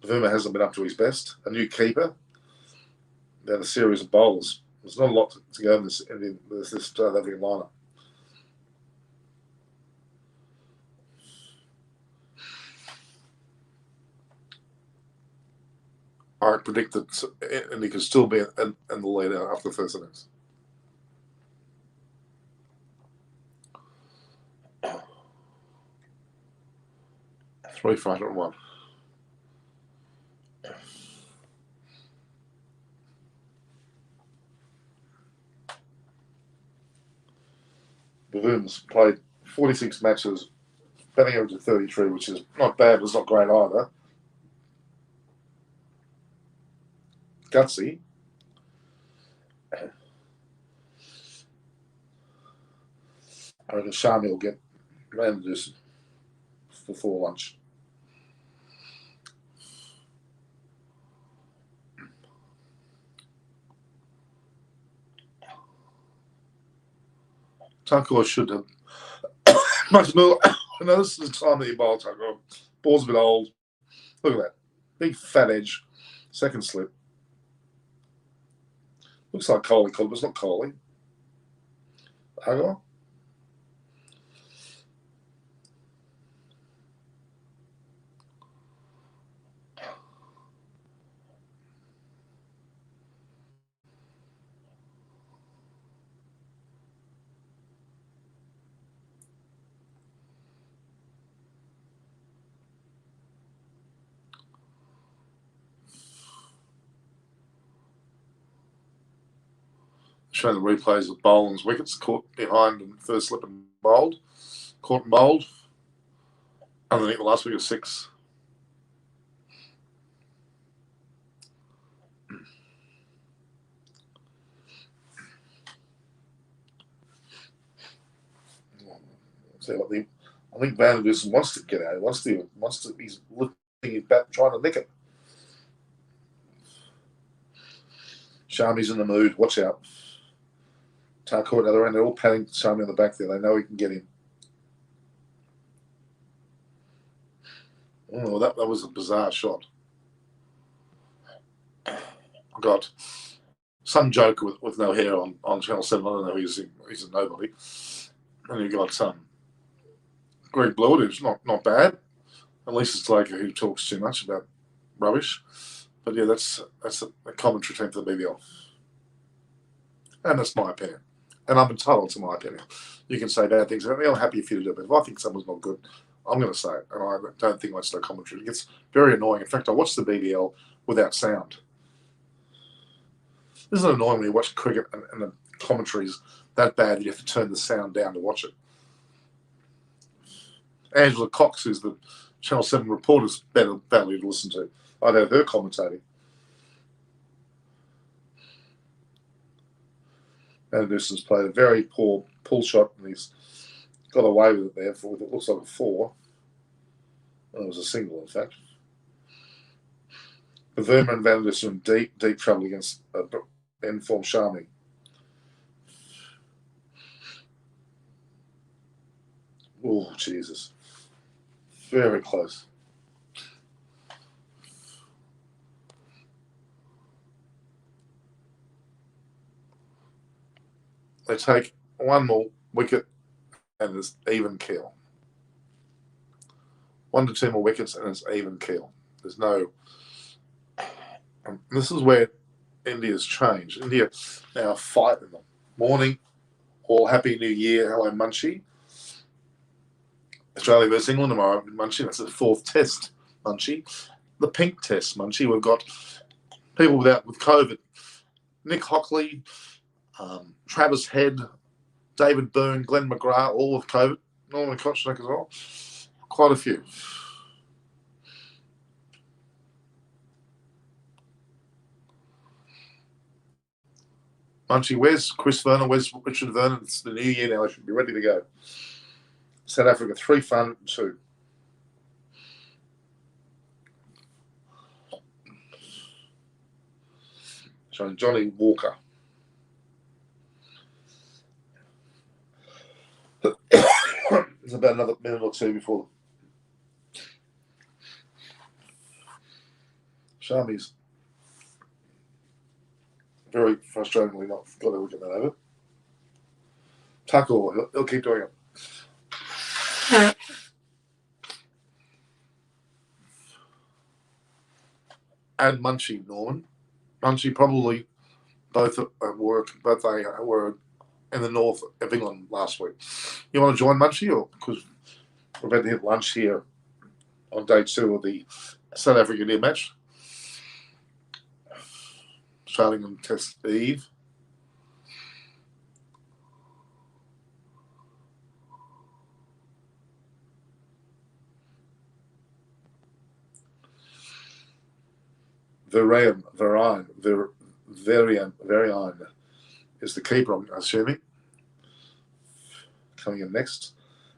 Bavuma hasn't been up to his best. A new keeper. Then a series of bowlers. There's not a lot to go in this South African lineup. I predict that, and he can still be in the lead after the first innings. Three for 101. Bavuma's played 46 matches, batting average of 33, which is not bad, but it's not great either. Gutsy. I reckon Shami will get Van der Dusen before lunch. Tucker should have much more. I know this is the time that you bowl, Tucker. Ball's a bit old. Look at that. Big fat edge. Second slip. Looks like Coley called, but it's not Coley. Agar. Showing the replays of Boland's wickets, caught behind and first slip and bowled. Caught and bowled. Underneath the last wicket, 6. See what I think Van der Dusen wants to get out. He's lifting his bat, trying to nick it. Shami's in the mood. Watch out. Tarko at the other end. They're all patting Shami on the back there. They know he can get him. Oh, that was a bizarre shot. Got some joker with no hair on Channel 7. I don't know. He's a nobody. And you got Greg Blewett, who's not bad. At least it's like who talks too much about rubbish. But yeah, that's a commentary team for the BBL. And that's my opinion. And I'm entitled to my opinion. You can say bad things about me. I'm happy for you to do it. But if I think someone's not good, I'm going to say it. And I don't think that's no commentary. It gets very annoying. In fact, I watch the BBL without sound. Isn't it annoying when you watch cricket and the commentary's that bad that you have to turn the sound down to watch it? Angela Cox, who's the Channel 7 reporter's better value to listen to. I'd have her commentating. Van der Dusen's played a very poor pull shot, and he's got away with it there for what looks like a 4. It was a single, in fact. Bavuma and Van der Dusen in deep trouble against in-form Shami. Oh, Jesus. Very close. They take one more wicket and it's even keel. 1 to 2 more wickets and it's even keel. There's no. This is where India's changed. India now fighting them. Morning, all happy new year. Hello, Munchie. Australia versus England tomorrow, Munchie. That's the 4th test, Munchie. The pink test, Munchie. We've got people with COVID. Nick Hockley, Travis Head, David Byrne, Glenn McGrath, all with COVID. Norman Kochnik as well. Quite a few. Munchie, where's Chris Vernon? Where's Richard Vernon? It's the new year now. They should be ready to go. South Africa, 3-2. Showing Johnny Walker. There's about another minute or two before Shami's very frustratingly not got to look at that over. Tucker, he'll keep doing it. And Munchie, Norman. Munchie probably both at work, but they were in the north of England last week. You want to join Munchie, or because we're about to hit lunch here on day 2 of the South African match, starting on Test Eve. Varian is the keeper, I'm assuming. Coming in next.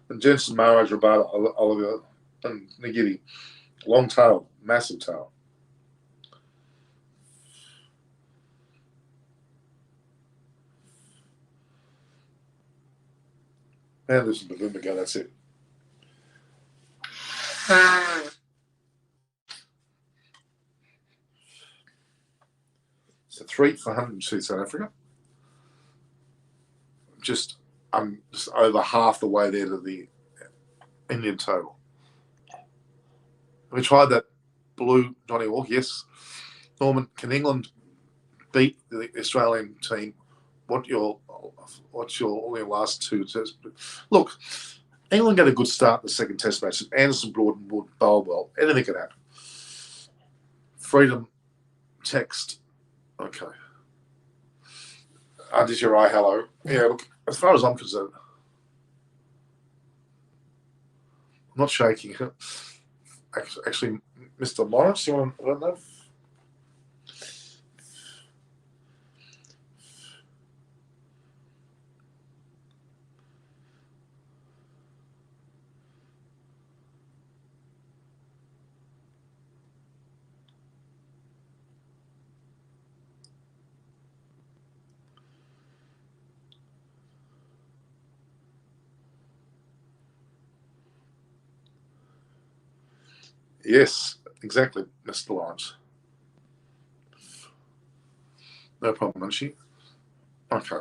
And Jensen, Maharaj, Rabada, Oliver, and Nagiri. Long tail, massive tail. And there's some Bavuma go, that's it. So 3 for 102 South Africa. I'm just over half the way there to the Indian total. We tried that blue Johnny Walk, yes. Norman, can England beat the Australian team? What's your last 2 tests? Look, England got a good start in the second test match. Anderson, Broad, would bowl well. Anything could happen. Freedom text. Okay. Auntie Shirai, hello. Yeah, look, as far as I'm concerned, I'm not shaking. Actually, Mr. Morris, you want to know? Yes, exactly, Mr. Lawrence. No problem, Munchie. Okay,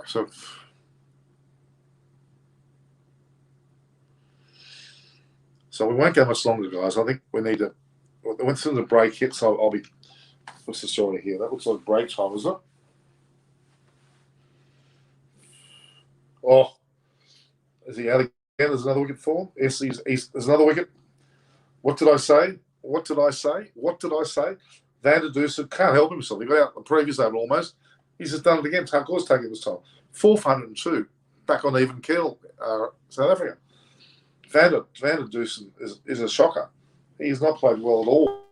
so we won't go much longer, guys. I think we need to. Once the break hits, I'll be. What's the story here? That looks like break time, is it? Oh, is he out again? There's another wicket fall. Yes, there's another wicket. What did I say? What did I say? Van der Dusen can't help himself. He got out the previous over almost. He's just done it again. Tucker's taking his time. 402, back on even keel, South Africa. Van der Dusen is a shocker. He's not played well at all.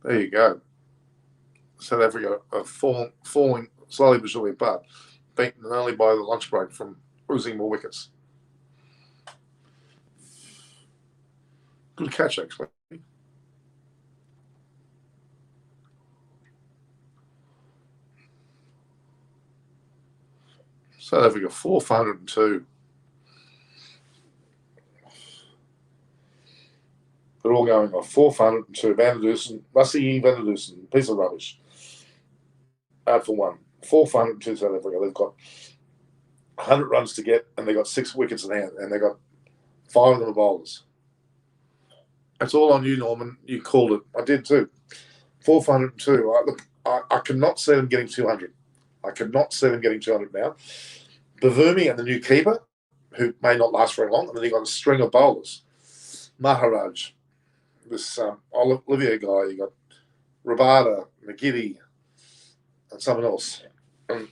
There you go. South Africa are falling slowly but surely apart, beaten only by the lunch break from losing more wickets. Good catch, actually. South Africa 4 for 102. They're all going off 4 for 102. Van der Dusen, Massi Van der Dusen, piece of rubbish. Out for 1. 4 for 102 South Africa. They've got 100 runs to get, and they've got 6 wickets in hand, and they've got 5 of them are bowlers. It's all on you, Norman. You called it. I did too. 4 for 102. I cannot see them getting 200. I cannot see them getting 200 now. Bavumi and the new keeper, who may not last very long, and then you've got a string of bowlers. Maharaj, this Olivier guy, you got Rabada, McGiddy, and someone else. And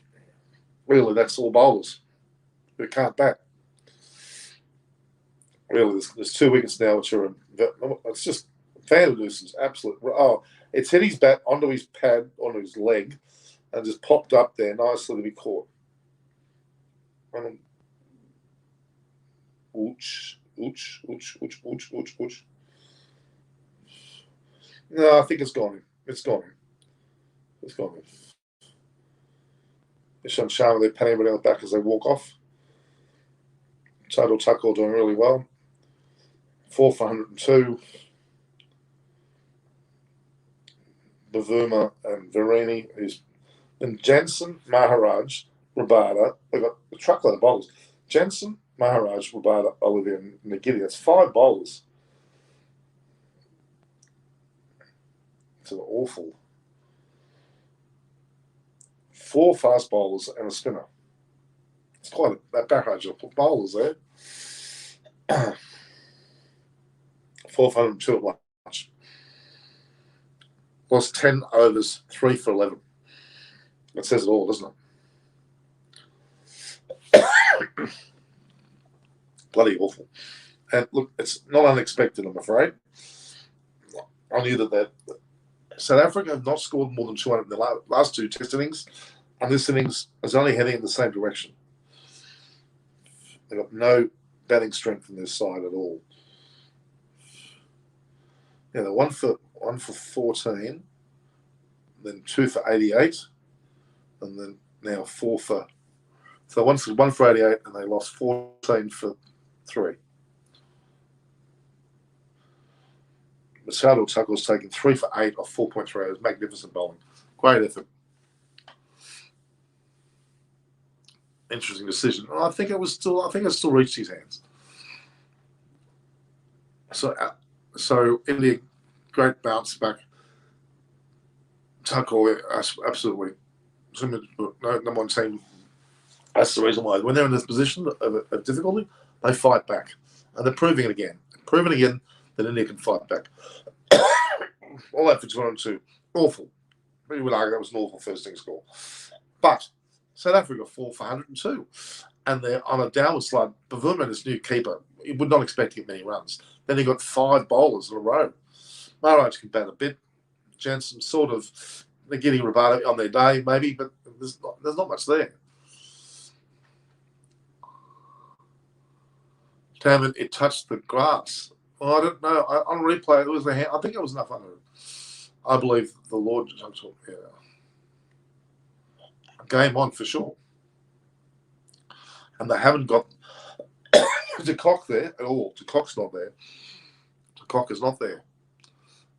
really, that's all bowlers who can't bat. Really, there's 2 wickets now, which are it's just Van der Dusen's absolute. Oh, it's hit his bat onto his pad, onto his leg, and just popped up there nicely to be caught. Ooch. No, I think it's gone. It's gone. Ishan Sharma, they're patting everybody on the back as they walk off. Total Tuckle doing really well. 4 for 102. Bavuma and Verini, and Jensen, Maharaj, Rabada. They've got a truckload of bowlers. Jensen, Maharaj, Rabada, Olivier, and McGiddy. That's 5 bowlers. It's an awful. 4 fast bowlers and a spinner. It's quite that barrage of bowlers there. 4 for 102 at lunch. Lost 10 overs, 3 for 11. That says it all, doesn't it? Bloody awful. And look, it's not unexpected, I'm afraid. I knew that South Africa have not scored more than 200 in the last 2 test innings, and this innings is only heading in the same direction. They've got no batting strength in their side at all. Yeah, they're 1 for 14, then 2 for 88, and then now 4 for. So 1 for 88, and they lost 14 for 3. Machado Tuckle's taken 3 for 8 off 4.3. It was magnificent bowling. Great effort. Interesting decision. I think it still reached his hands. So India, great bounce back. Tuckle, absolutely. Number 1 team. That's the reason why when they're in this position of difficulty, they fight back, and they're proving it again. That India can fight back. All that for 202. Awful. We would argue that was an awful first inning score. But South Africa 4 for 102. And they're on a downward slide. Bavuma, his new keeper, you would not expect to get many runs. Then he got 5 bowlers in a row. Maharaj can bat a bit. Jensen sort of, they're getting Rabada on their day, maybe, but there's not much there. Damn it, it touched the grass. Well, I don't know. On replay, it was the hand. I think it was enough under it. I believe the Lord. Yeah. Game on for sure. And they haven't got De Kock there at all. De Kock's not there. De Kock is not there.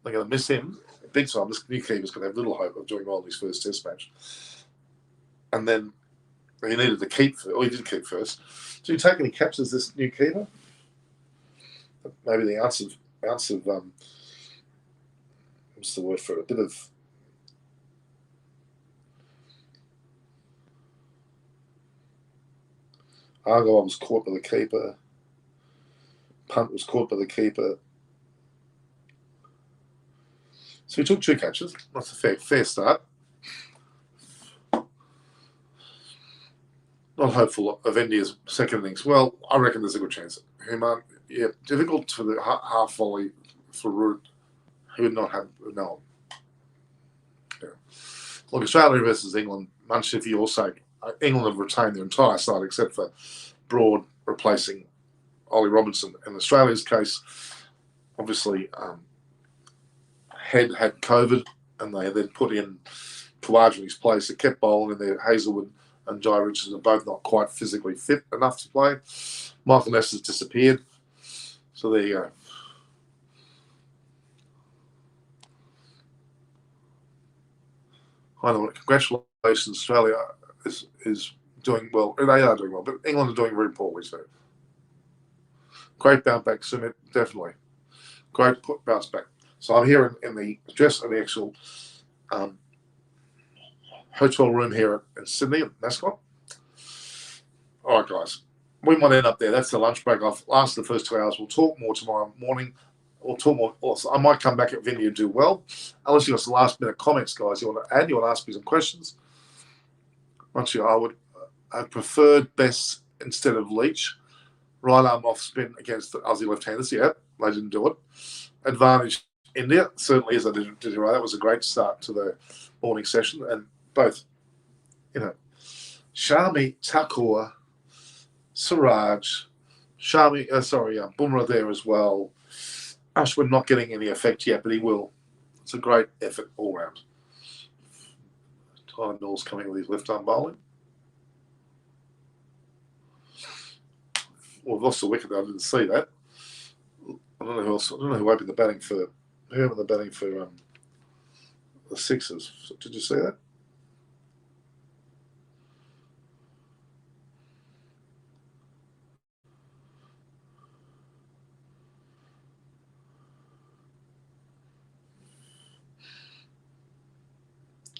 They're going to miss him big time. This new keeper's going to have little hope of doing well in his first test match. And then he needed to keep, or he did keep first. Do you take any caps as this new keeper? Maybe the ounce of what's the word for it? A bit of Argyle was caught by the keeper. Punt was caught by the keeper. So he took 2 catches. That's a fair start. Not hopeful of India's second innings. Well, I reckon there's a good chance. Human, yeah, difficult for the half volley for Root. He would not have known. Yeah. Look, Australia versus England, much for your sake, England have retained their entire side except for Broad replacing Ollie Robinson. In Australia's case, obviously, Head had COVID, and they then put in Khawaja in his place. It kept bowling in there, Hazelwood and Jai Richardson are both not quite physically fit enough to play. Michael Ness has disappeared. So there you go. I know. Congratulations, Australia is doing well. They are doing well, but England are doing very poorly. So great bounce back, Sumit, definitely. Great bounce back. So I'm here in the dress of the actual hotel room here in Sydney, at Mascot. All right, guys. We might end up there. That's the lunch break. I've lasted the first 2 hours. We'll talk more tomorrow morning. We'll talk more. Also, I might come back at Vinny and do well. Unless you've got some last minute comments, guys, you want to add, you want to ask me some questions. Actually, I preferred Best instead of Leach. Right arm off spin against the Aussie left-handers. Yeah, they didn't do it. Advantage India, certainly as I did it right. That was a great start to the morning session. And both, Shami, Thakur, Siraj, Bumrah there as well. Ashwin not getting any effect yet, but he will. It's a great effort all round. Tyler Mills coming with his left arm bowling. Well, we've lost the wicket. I didn't see that. I don't know who else. I don't know who opened the batting for. Who opened the batting for the Sixers? Did you see that?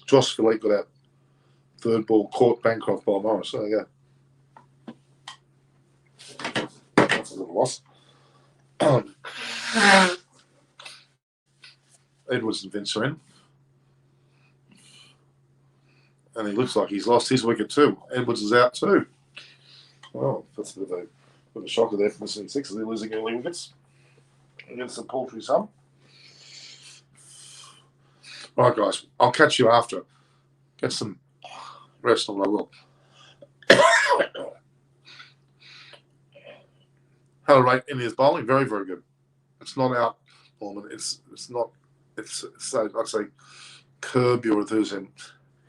Josh Philippe got that third ball caught Bancroft by Morris. There you go. That's a little loss. Edwards and Vince are in. And he looks like he's lost his wicket too. Edwards is out too. Well, that's a bit of a shocker there from the Sixers. They're losing early wickets against the paltry sum. All right, guys. I'll catch you after. Get some rest on my will. How rate in his bowling? Very, very good. It's not out, Norman. It's not. It's so I'd say curb your enthusiasm.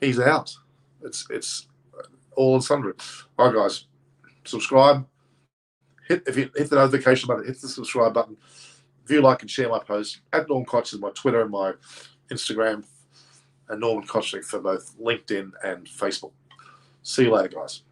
He's out. It's all and sundry. All right, guys. Subscribe. If you hit the notification button, hit the subscribe button. View, like, and share my posts. At Norman Koch is my Twitter and my Instagram, and Norman Kochnick for both LinkedIn and Facebook. See you later, guys.